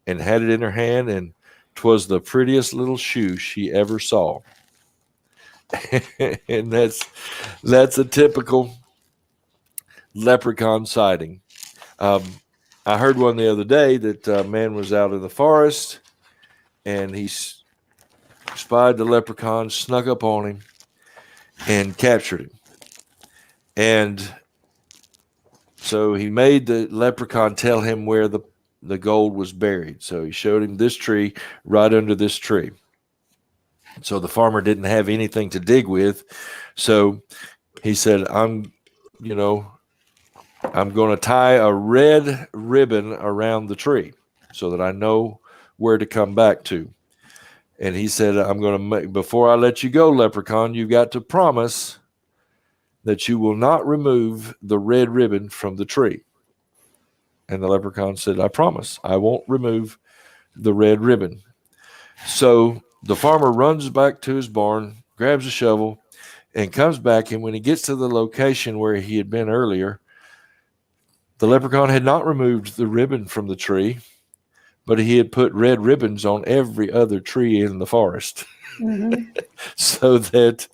and had it in her hand, and 'twas the prettiest little shoe she ever saw. And that's a typical leprechaun sighting. I heard one the other day that a man was out in the forest, and he spied the leprechaun, snuck up on him, and captured him. And so he made the leprechaun tell him where the gold was buried. So he showed him this tree, right under this tree. So the farmer didn't have anything to dig with. So he said, I'm going to tie a red ribbon around the tree so that I know where to come back to. And he said, before I let you go, leprechaun, you've got to promise that you will not remove the red ribbon from the tree. And the leprechaun said, I promise, I won't remove the red ribbon. So the farmer runs back to his barn, grabs a shovel, and comes back. And when he gets to the location where he had been earlier, the leprechaun had not removed the ribbon from the tree, but he had put red ribbons on every other tree in the forest. So that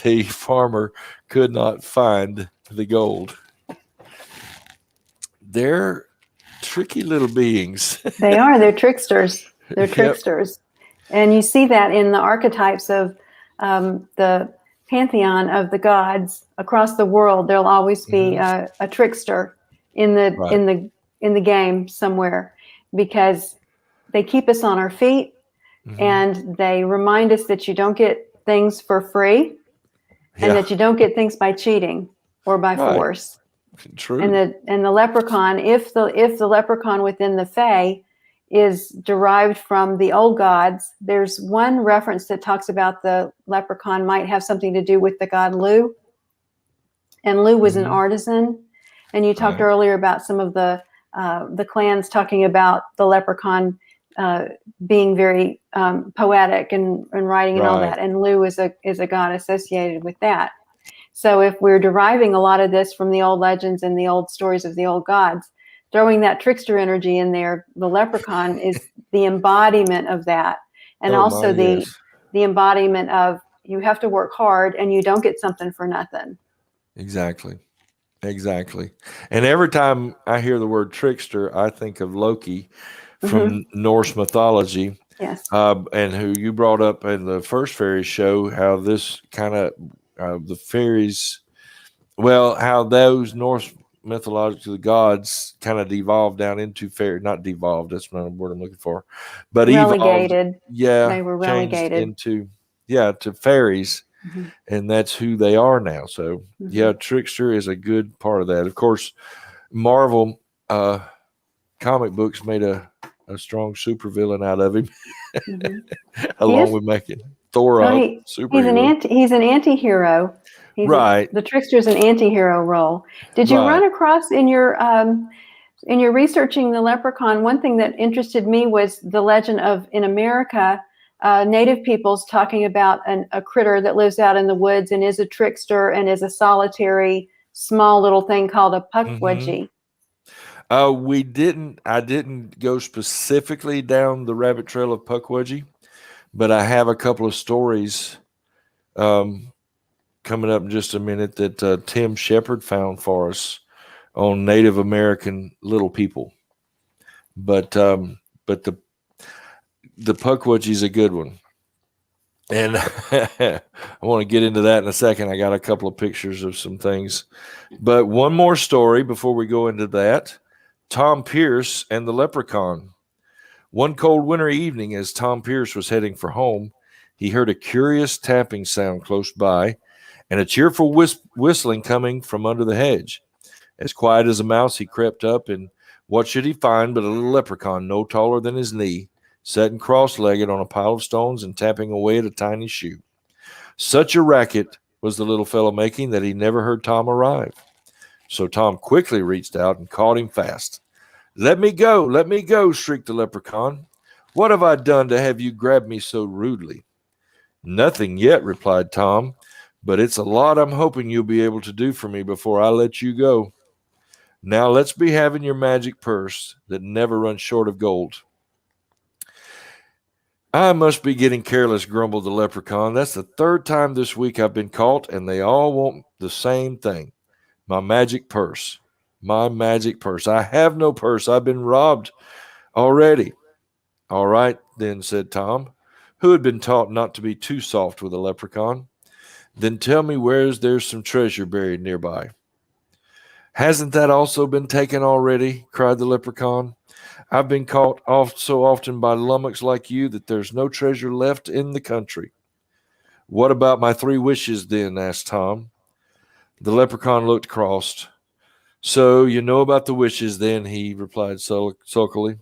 the farmer could not find the gold. They're tricky little beings. They are. They're tricksters. They're tricksters. And you see that in the archetypes of the pantheon of the gods across the world. There'll always be a trickster in the game somewhere, because they keep us on our feet, and they remind us that you don't get things for free, and that you don't get things by cheating or by force. True. And the leprechaun, if the leprechaun within the Fae is derived from the old gods, there's one reference that talks about the leprechaun might have something to do with the god Lu. And Lu was an artisan. And you talked earlier about some of the clans talking about the leprechaun being very poetic and writing and all that. And Lu is a god associated with that. So if we're deriving a lot of this from the old legends and the old stories of the old gods, throwing that trickster energy in there, the leprechaun is the embodiment of that. And the embodiment of, you have to work hard and you don't get something for nothing. Exactly. And every time I hear the word trickster, I think of Loki from Norse mythology. Yes. And who you brought up in the first fairy show, how this kind of the fairies, how those Norse mythological gods kind of devolved down into fairy, not devolved, that's not a word I'm looking for, but relegated. Evolved, they were relegated into to fairies, and that's who they are now. So trickster is a good part of that. Of course, Marvel comic books made a strong supervillain out of him, along with making Thor superhero. He's an anti-hero. The trickster's an anti-hero role. Did you run across in your researching the leprechaun? One thing that interested me was the legend of, in America, native peoples talking about a critter that lives out in the woods and is a trickster and is a solitary, small little thing called a pukwudgie. I didn't go specifically down the rabbit trail of pukwudgie, but I have a couple of stories coming up in just a minute that Tim Shepard found for us on Native American little people. But the pukwudgie is a good one. And I want to get into that in a second. I got a couple of pictures of some things. But one more story before we go into that. Tom Pierce and the Leprechaun. One cold winter evening, as Tom Pierce was heading for home, he heard a curious tapping sound close by and a cheerful whistling coming from under the hedge. As quiet as a mouse, he crept up, and what should he find but a little leprechaun no taller than his knee, sitting cross-legged on a pile of stones and tapping away at a tiny shoe. Such a racket was the little fellow making that he never heard Tom arrive. So Tom quickly reached out and caught him fast. Let me go, shrieked the leprechaun. What have I done to have you grab me so rudely? Nothing yet, replied Tom, but it's a lot I'm hoping you'll be able to do for me before I let you go. Now let's be having your magic purse that never runs short of gold. I must be getting careless, grumbled the leprechaun. That's the third time this week I've been caught, and they all want the same thing. My magic purse. My magic purse. I have no purse. I've been robbed already. All right, then, said Tom, who had been taught not to be too soft with a leprechaun. Then tell me there's some treasure buried nearby. Hasn't that also been taken already? Cried the leprechaun. I've been caught off so often by lummox like you that there's no treasure left in the country. What about my 3 wishes then? Asked Tom. The leprechaun looked crossed. So you know about the wishes then, he replied sulkily.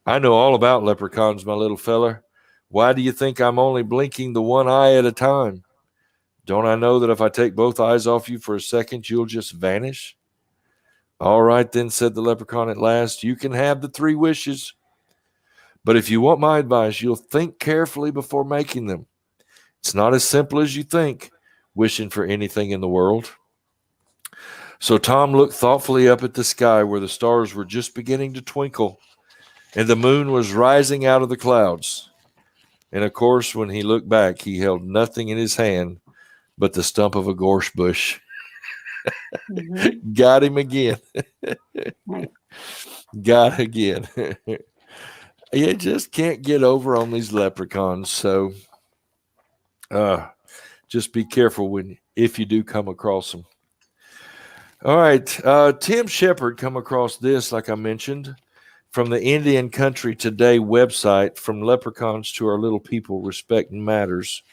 I know all about leprechauns, my little feller. Why do you think I'm only blinking the one eye at a time? Don't I know that if I take both eyes off you for a second, you'll just vanish? All right, then, said the leprechaun at last. You can have the 3 wishes. But if you want my advice, you'll think carefully before making them. It's not as simple as you think, wishing for anything in the world. So Tom looked thoughtfully up at the sky where the stars were just beginning to twinkle and the moon was rising out of the clouds. And of course, when he looked back, he held nothing in his hand but the stump of a gorse bush. Got him again. Got again. You just can't get over on these leprechauns. So just be careful if you do come across them. All right. Tim Shepard come across this, like I mentioned, from the Indian Country Today website, From Leprechauns to Our Little People, Respect Matters,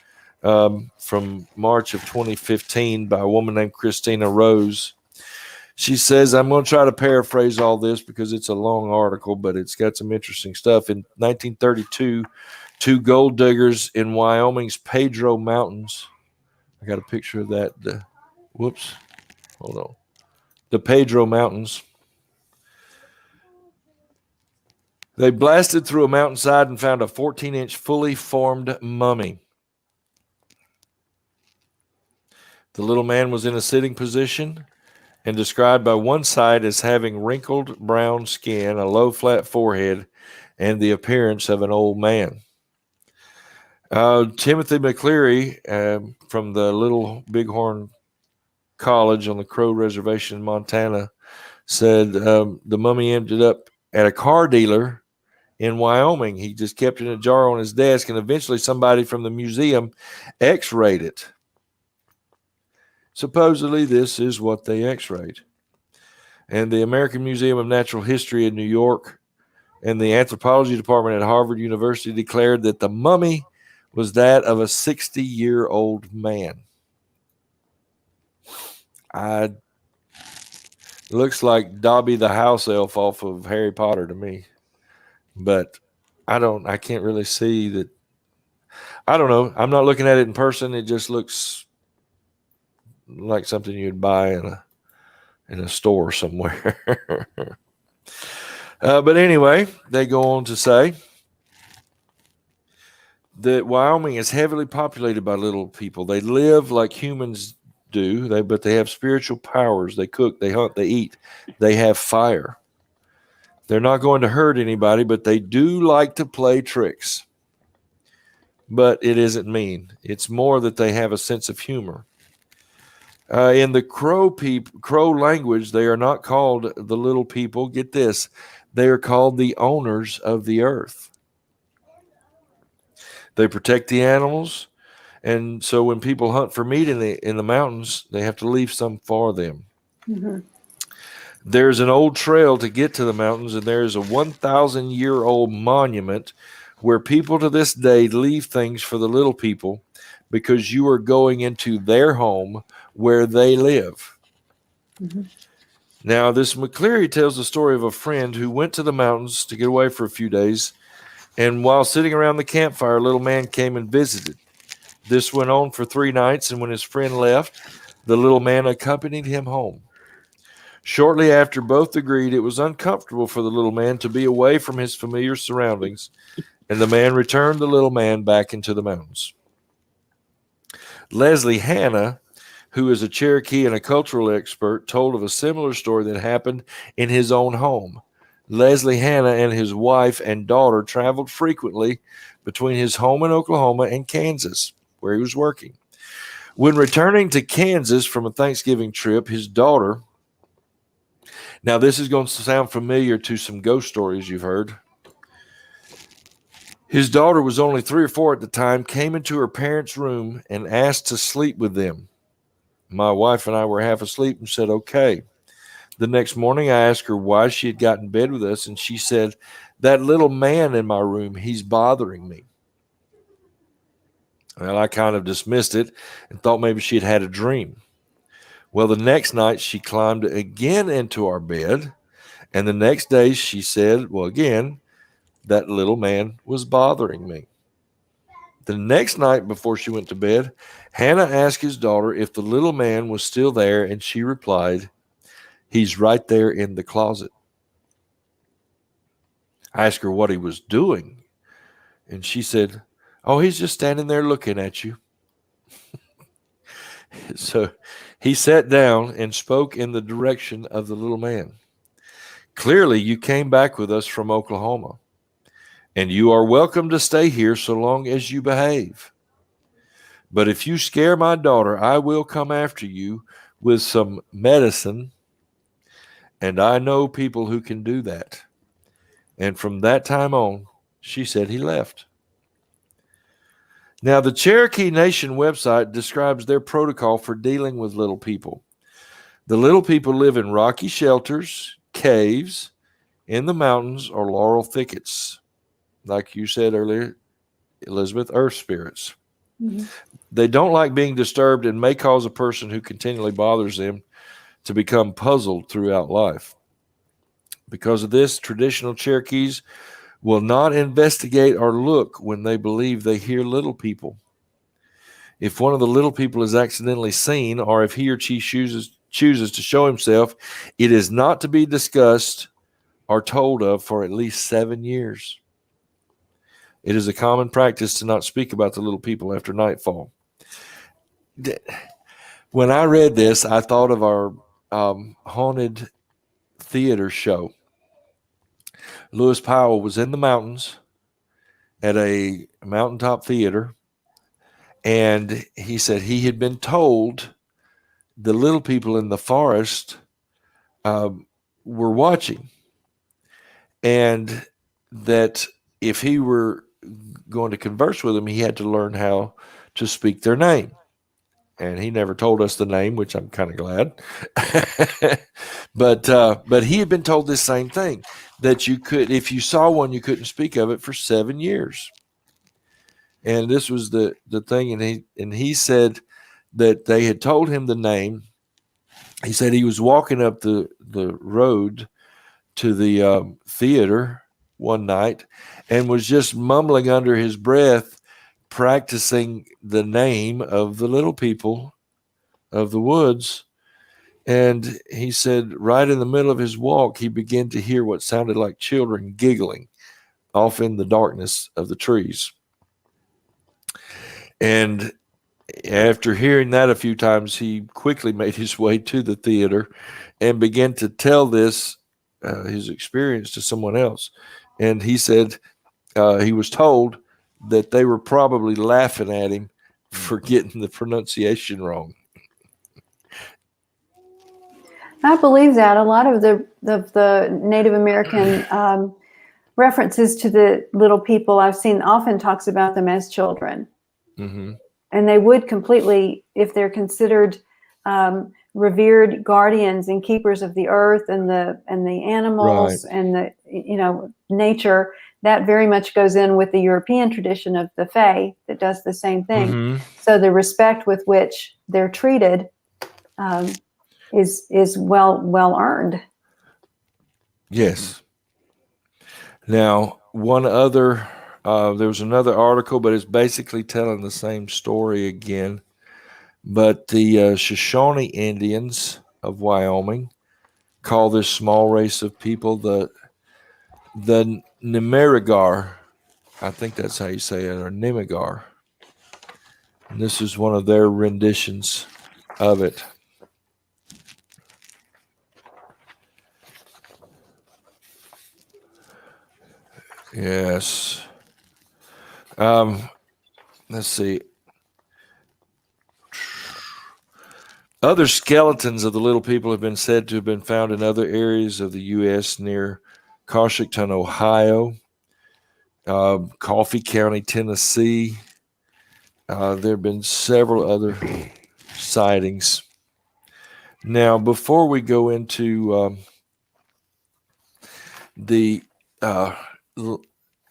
from March of 2015 by a woman named Christina Rose. She says, I'm going to try to paraphrase all this because it's a long article, but it's got some interesting stuff. In 1932, 2 gold diggers in Wyoming's Pedro Mountains. I got a picture of that. Whoops. Hold on. The Pedro Mountains. They blasted through a mountainside and found a 14-inch fully formed mummy. The little man was in a sitting position and described by one side as having wrinkled brown skin, a low flat forehead, and the appearance of an old man. Timothy McCleary from the Little Bighorn College on the Crow Reservation in Montana said the mummy ended up at a car dealer in Wyoming. He just kept it in a jar on his desk, and eventually somebody from the museum x-rayed it. Supposedly, this is what they x-rayed. And the American Museum of Natural History in New York and the anthropology department at Harvard University declared that the mummy was that of a 60-year-old man. Looks like Dobby the house elf off of Harry Potter to me. But I can't really see that. I don't know. I'm not looking at it in person. It just looks like something you'd buy in a store somewhere. But anyway, they go on to say that Wyoming is heavily populated by little people. They live like humans do, but they have spiritual powers. They cook, they hunt, they eat, they have fire. They're not going to hurt anybody, but they do like to play tricks. But it isn't mean. It's more that they have a sense of humor. In the Crow language, they are not called the little people. Get this. They are called the owners of the earth. They protect the animals. And so when people hunt for meat in the mountains, they have to leave some for them. Mm-hmm. There's an old trail to get to the mountains, and there is a 1,000-year-old monument where people to this day leave things for the little people because you are going into their home where they live. Mm-hmm. Now, this McCleary tells the story of a friend who went to the mountains to get away for a few days, and while sitting around the campfire, a little man came and visited. This went on for 3 nights, and when his friend left, the little man accompanied him home. Shortly after, both agreed it was uncomfortable for the little man to be away from his familiar surroundings, and the man returned the little man back into the mountains. Leslie Hanna, who is a Cherokee and a cultural expert, told of a similar story that happened in his own home. Leslie Hanna and his wife and daughter traveled frequently between his home in Oklahoma and Kansas, where he was working. When returning to Kansas from a Thanksgiving trip, his daughter, now this is going to sound familiar to some ghost stories you've heard. His daughter was only 3 or 4 at the time, came into her parents' room and asked to sleep with them. My wife and I were half asleep and said, okay. The next morning, I asked her why she had gotten in bed with us, and she said, that little man in my room, he's bothering me. Well, I kind of dismissed it and thought maybe she had had a dream. Well, the next night, she climbed again into our bed, and the next day, she said, well, again, that little man was bothering me. The next night before she went to bed, Hannah asked his daughter if the little man was still there, and she replied, He's right there in the closet. I asked her what he was doing, and she said, oh, he's just standing there looking at you. So he sat down and spoke in the direction of the little man. Clearly, you came back with us from Oklahoma, and you are welcome to stay here so long as you behave. But if you scare my daughter, I will come after you with some medicine, and I know people who can do that. And from that time on, she said he left. Now, the Cherokee Nation website describes their protocol for dealing with little people. The little people live in rocky shelters, caves, in the mountains, or laurel thickets. Like you said earlier, Elizabeth, earth spirits. Mm-hmm. They don't like being disturbed and may cause a person who continually bothers them to become puzzled throughout life. Because of this, traditional Cherokees will not investigate or look when they believe they hear little people. If one of the little people is accidentally seen, or if he or she chooses to show himself, it is not to be discussed or told of for at least 7 years. It is a common practice to not speak about the little people after nightfall. When I read this, I thought of our haunted theater show. Lewis Powell was in the mountains at a mountaintop theater, and he said he had been told the little people in the forest were watching, and that if he were going to converse with them, he had to learn how to speak their name. And he never told us the name, which I'm kind of glad. But he had been told this same thing, that you could, if you saw one, you couldn't speak of it for 7 years. And this was the thing, and he said that they had told him the name. He said he was walking up the road to the theater one night and was just mumbling under his breath, practicing the name of the little people of the woods. And he said right in the middle of his walk, he began to hear what sounded like children giggling off in the darkness of the trees. And after hearing that a few times, he quickly made his way to the theater and began to tell this, his experience, to someone else. And he said he was told that they were probably laughing at him for getting the pronunciation wrong. I believe that a lot of the Native American references to the little people I've seen often talks about them as children. Mm-hmm. And they would completely, if they're considered revered guardians and keepers of the earth and the animals, right, and the nature, that very much goes in with the European tradition of the Fae that does the same thing. Mm-hmm. So the respect with which they're treated is well earned. Yes. Now, one other. There was another article, but it's basically telling the same story again. But the Shoshone Indians of Wyoming call this small race of people the Nemerigar. I think that's how you say it, or Nemigar. And this is one of their renditions of it. Yes. Let's see. Other skeletons of the little people have been said to have been found in other areas of the U.S. near Coshocton, Ohio, Coffee County, Tennessee. There have been several other sightings. Now, before we go into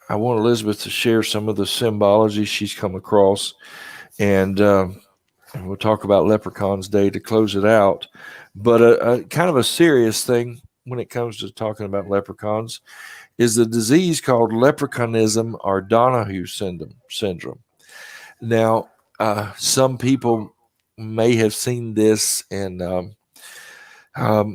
I want Elizabeth to share some of the symbology she's come across, and we'll talk about Leprechauns Day to close it out. But a kind of a serious thing when it comes to talking about leprechauns is a disease called leprechaunism or Donahue syndrome. Now, some people may have seen this in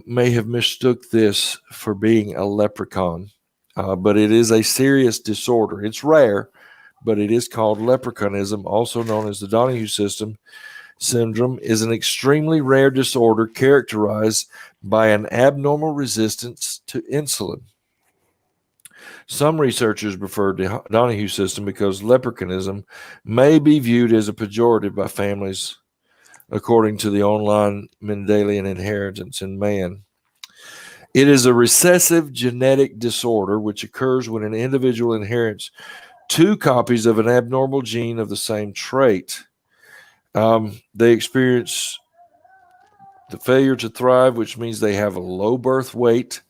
may have mistook this for being a leprechaun, but it is a serious disorder. It's rare, but it is called leprechaunism, also known as the Donahue syndrome, is an extremely rare disorder characterized by an abnormal resistance to insulin. Some researchers prefer the Donahue system because leprechaunism may be viewed as a pejorative by families, according to the online Mendelian inheritance in man. It is a recessive genetic disorder which occurs when an individual inherits two copies of an abnormal gene of the same trait. They experience the failure to thrive, which means they have a low birth weight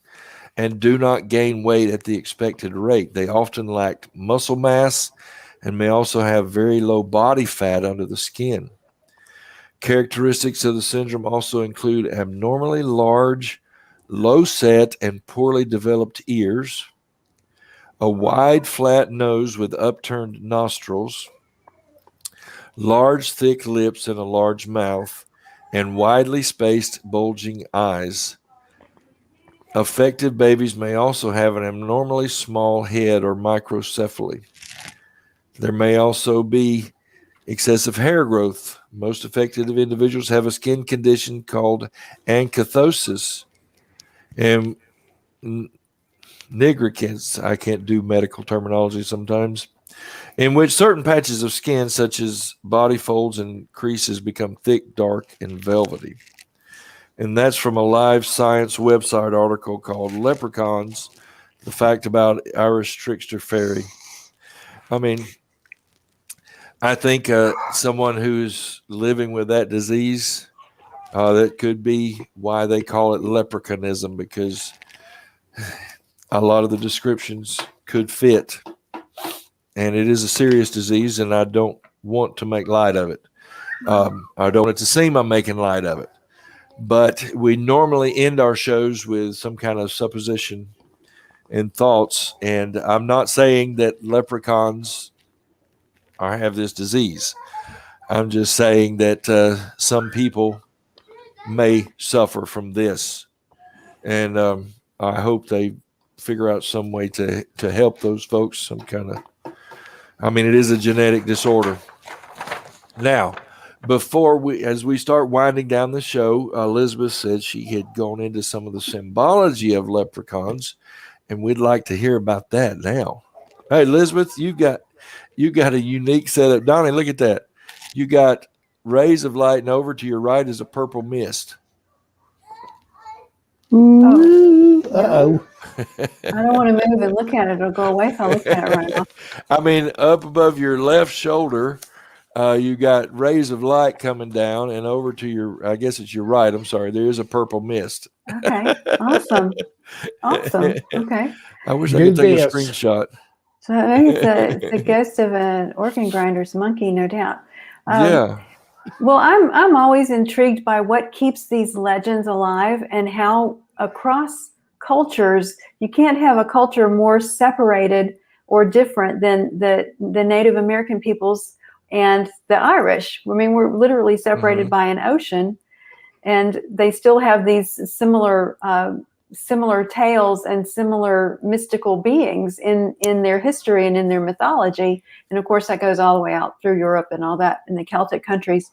and do not gain weight at the expected rate. They often lack muscle mass and may also have very low body fat under the skin. Characteristics of the syndrome also include abnormally large, low-set, and poorly developed ears, a wide, flat nose with upturned nostrils, large, thick lips and a large mouth, and widely spaced, bulging eyes. Affected babies may also have an abnormally small head or microcephaly. There may also be excessive hair growth. Most affected individuals have a skin condition called ankythosis and nigricans. I can't do medical terminology sometimes, in which certain patches of skin, such as body folds and creases, become thick, dark, and velvety. And that's from a Live Science website article called Leprechauns, the fact about Irish trickster fairy. I mean, I think someone who's living with that disease, that could be why they call it leprechaunism, because a lot of the descriptions could fit. And it is a serious disease, and I don't want to make light of it. I don't want it to seem I'm making light of it. But we normally end our shows with some kind of supposition and thoughts. And I'm not saying that leprechauns have this disease. I'm just saying that some people may suffer from this. And I hope they figure out some way to help those folks, some kind of, I mean, it is a genetic disorder. Now, as we start winding down the show, Elizabeth said she had gone into some of the symbology of leprechauns, and we'd like to hear about that now. Hey, Elizabeth, you got a unique setup. Donnie, look at that. You got rays of light, and over to your right is a purple mist. Uh-oh. I don't want to move and look at it. It'll go away if I look at it right now. I mean, up above your left shoulder, you got rays of light coming down, and over to your, I guess it's your right. I'm sorry. There is a purple mist. Okay. Awesome. Okay. I wish I could take a screenshot. So I think it's a ghost of an organ grinder's monkey, no doubt. Yeah. Well, I'm always intrigued by what keeps these legends alive and how across cultures, you can't have a culture more separated or different than the Native American peoples and the Irish. I mean, we're literally separated by an ocean, and they still have these similar tales and similar mystical beings in their history and in their mythology. And of course, that goes all the way out through Europe and all that in the Celtic countries.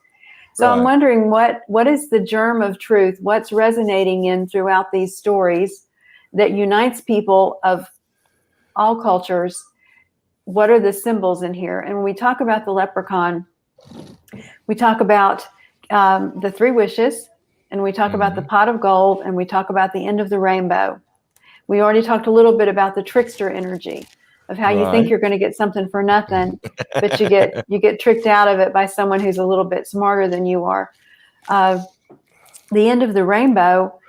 So right. I'm wondering what is the germ of truth? What's resonating in throughout these stories that unites people of all cultures? What are the symbols in here? And when we talk about the leprechaun, we talk about the three wishes, and we talk about the pot of gold, and we talk about the end of the rainbow. We already talked a little bit about the trickster energy of how you think you're going to get something for nothing, but you get tricked out of it by someone who's a little bit smarter than you are. The end of the rainbow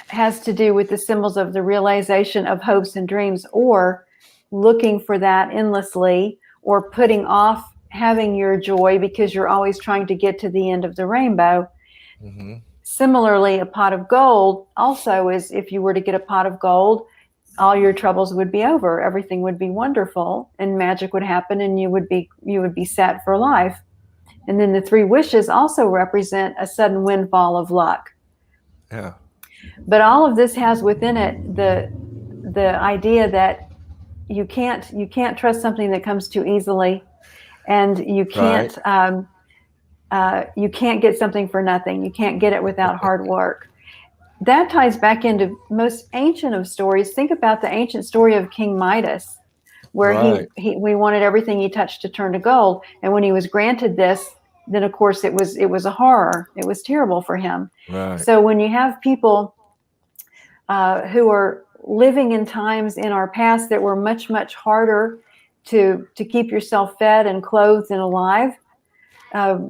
has to do with the symbols of the realization of hopes and dreams, or looking for that endlessly, or putting off having your joy because you're always trying to get to the end of the rainbow. Similarly, a pot of gold also is, if you were to get a pot of gold, all your troubles would be over. Everything would be wonderful, and magic would happen, and you would be set for life. And then the three wishes also represent a sudden windfall of luck. Yeah. But all of this has within it the idea that you can't trust something that comes too easily, and you can't get something for nothing. You can't get it without hard work. That ties back into most ancient of stories. Think about the ancient story of King Midas, where we wanted everything he touched to turn to gold, and when he was granted this, then of course it was a horror. It was terrible for him. So when you have people who are living in times in our past that were much, much harder to keep yourself fed and clothed and alive,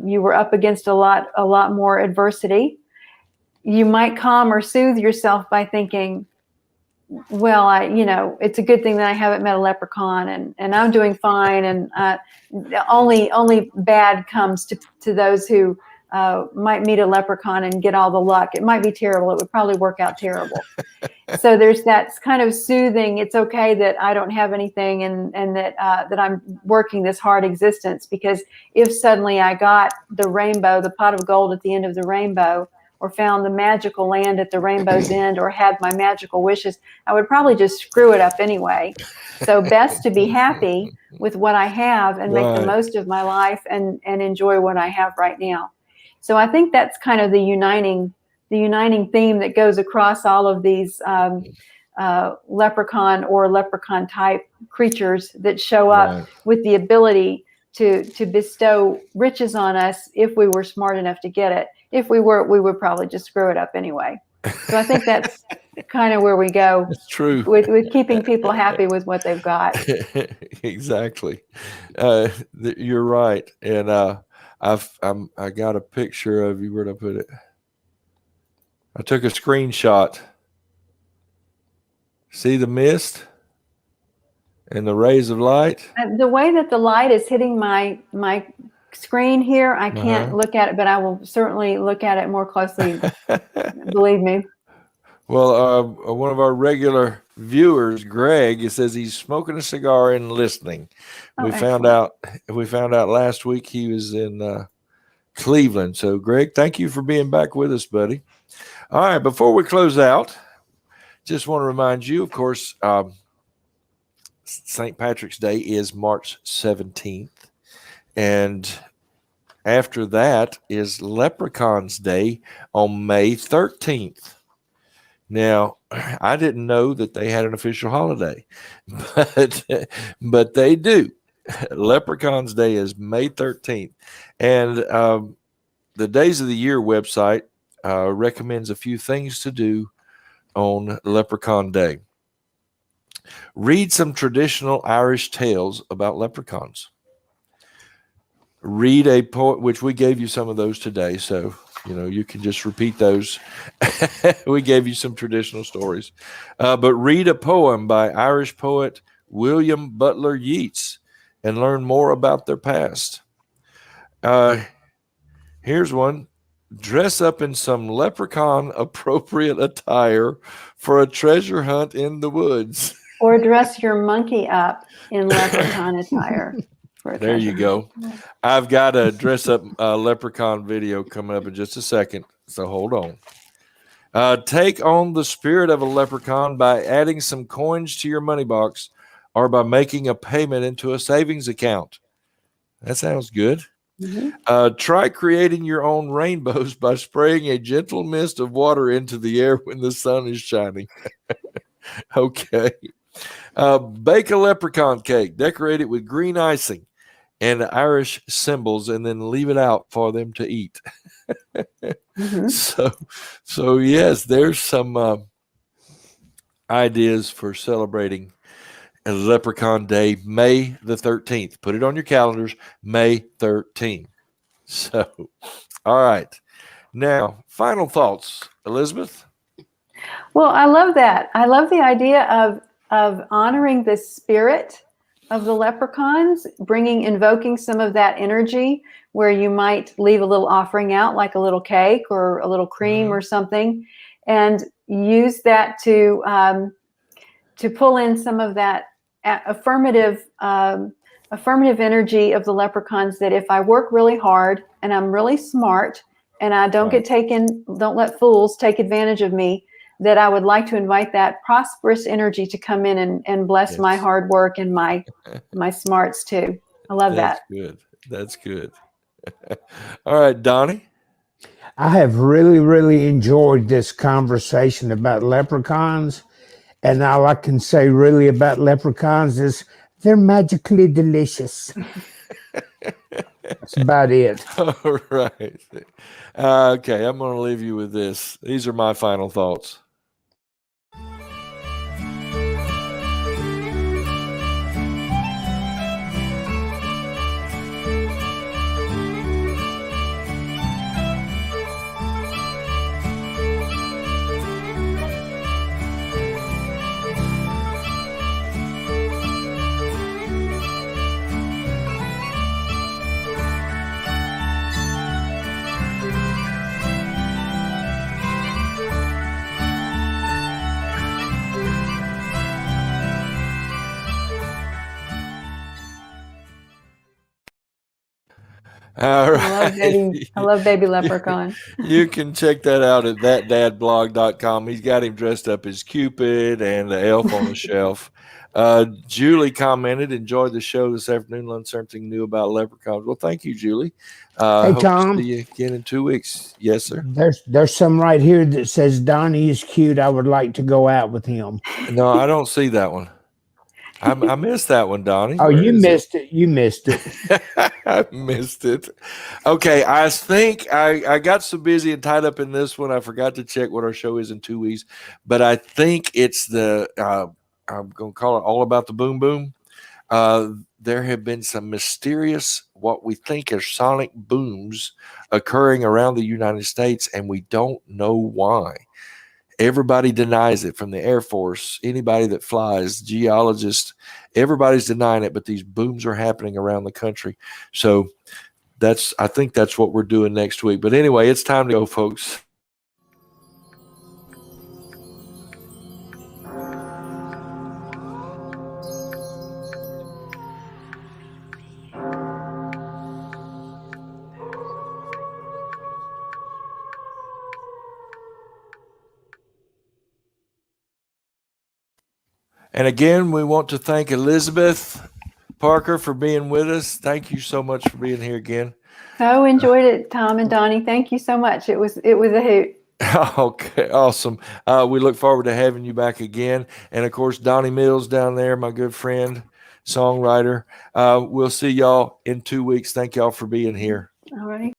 you were up against a lot more adversity. You might calm or soothe yourself by thinking, well, it's a good thing that I haven't met a leprechaun, and I'm doing fine, and only bad comes to those who might meet a leprechaun and get all the luck. It might be terrible. It would probably work out terrible. So there's that kind of soothing. It's okay that I don't have anything, and that I'm working this hard existence, because if suddenly I got the rainbow, the pot of gold at the end of the rainbow, or found the magical land at the rainbow's end, or had my magical wishes, I would probably just screw it up anyway. So best to be happy with what I have and make the most of my life and enjoy what I have right now. So I think that's kind of the uniting theme that goes across all of these leprechaun or leprechaun type creatures that show up with the ability to bestow riches on us if we were smart enough to get it. If we weren't, we would probably just screw it up anyway. So I think that's kind of where we go. It's true. With keeping people happy with what they've got. Exactly. You're right. And I got a picture of you. Where'd I put it? I took a screenshot. See the mist and the rays of light? The way that the light is hitting my screen here, I can't look at it, but I will certainly look at it more closely. Believe me. Well, one of our regular viewers, Greg, it says he's smoking a cigar and listening. We found out last week he was in Cleveland. So, Greg, thank you for being back with us, buddy. All right, before we close out, just want to remind you, of course, St. Patrick's Day is March 17th. And after that is Leprechauns Day on May 13th. Now, I didn't know that they had an official holiday, but they do. Leprechauns Day is May 13th. And the Days of the Year website recommends a few things to do on Leprechaun Day. Read some traditional Irish tales about leprechauns. Read a poem, which we gave you some of those today, so you can just repeat those. We gave you some traditional stories. But read a poem by Irish poet William Butler Yeats and learn more about their past. Here's one. Dress up in some leprechaun appropriate attire for a treasure hunt in the woods. Or dress your monkey up in leprechaun attire. There you go. I've got a dress up leprechaun video coming up in just a second, so hold on. Take on the spirit of a leprechaun by adding some coins to your money box or by making a payment into a savings account. That sounds good. Mm-hmm. Try creating your own rainbows by spraying a gentle mist of water into the air when the sun is shining. Okay. Bake a leprechaun cake. Decorate it with green icing and Irish symbols, and then leave it out for them to eat. Mm-hmm. So yes, there's some ideas for celebrating a Leprechaun Day, May the 13th. Put it on your calendars, May 13th. So, all right. Now, final thoughts, Elizabeth? Well, I love that. I love the idea of honoring the spirit of the leprechauns, invoking some of that energy, where you might leave a little offering out, like a little cake or a little cream or something, and use that to pull in some of that affirmative energy of the leprechauns, that if I work really hard and I'm really smart and I don't don't let fools take advantage of me, that I would like to invite that prosperous energy to come in and bless my hard work and my smarts too. I love that. Good. That's good. All right, Donnie. I have really, really enjoyed this conversation about leprechauns. And all I can say really about leprechauns is they're magically delicious. That's about it. All right. Okay, I'm going to leave you with this. These are my final thoughts. All right. I love baby leprechaun. You can check that out at thatdadblog.com. He's got him dressed up as Cupid and the elf on the shelf. Julie commented, enjoyed the show this afternoon, learned something new about leprechauns. Well, thank you, Julie. Hey, hope Tom. to see you again in 2 weeks. Yes, sir. There's some right here that says Donnie is cute. I would like to go out with him. No, I don't see that one. I missed that one, Donnie. Oh, you missed it. You missed it. I missed it. Okay, I think I got so busy and tied up in this one, I forgot to check what our show is in 2 weeks. But I think it's the I'm going to call it All About the Boom Boom. There have been some mysterious, what we think are sonic booms occurring around the United States, and we don't know why. Everybody denies it, from the Air Force, anybody that flies, geologists, everybody's denying it, but these booms are happening around the country. So I think that's what we're doing next week. But anyway, it's time to go, folks. And again, we want to thank Elizabeth Parker for being with us. Thank you so much for being here again. So enjoyed it, Tom and Donnie. Thank you so much. It was a hoot. Okay, awesome. We look forward to having you back again. And of course, Donnie Mills down there, my good friend, songwriter. We'll see y'all in 2 weeks. Thank y'all for being here. All right.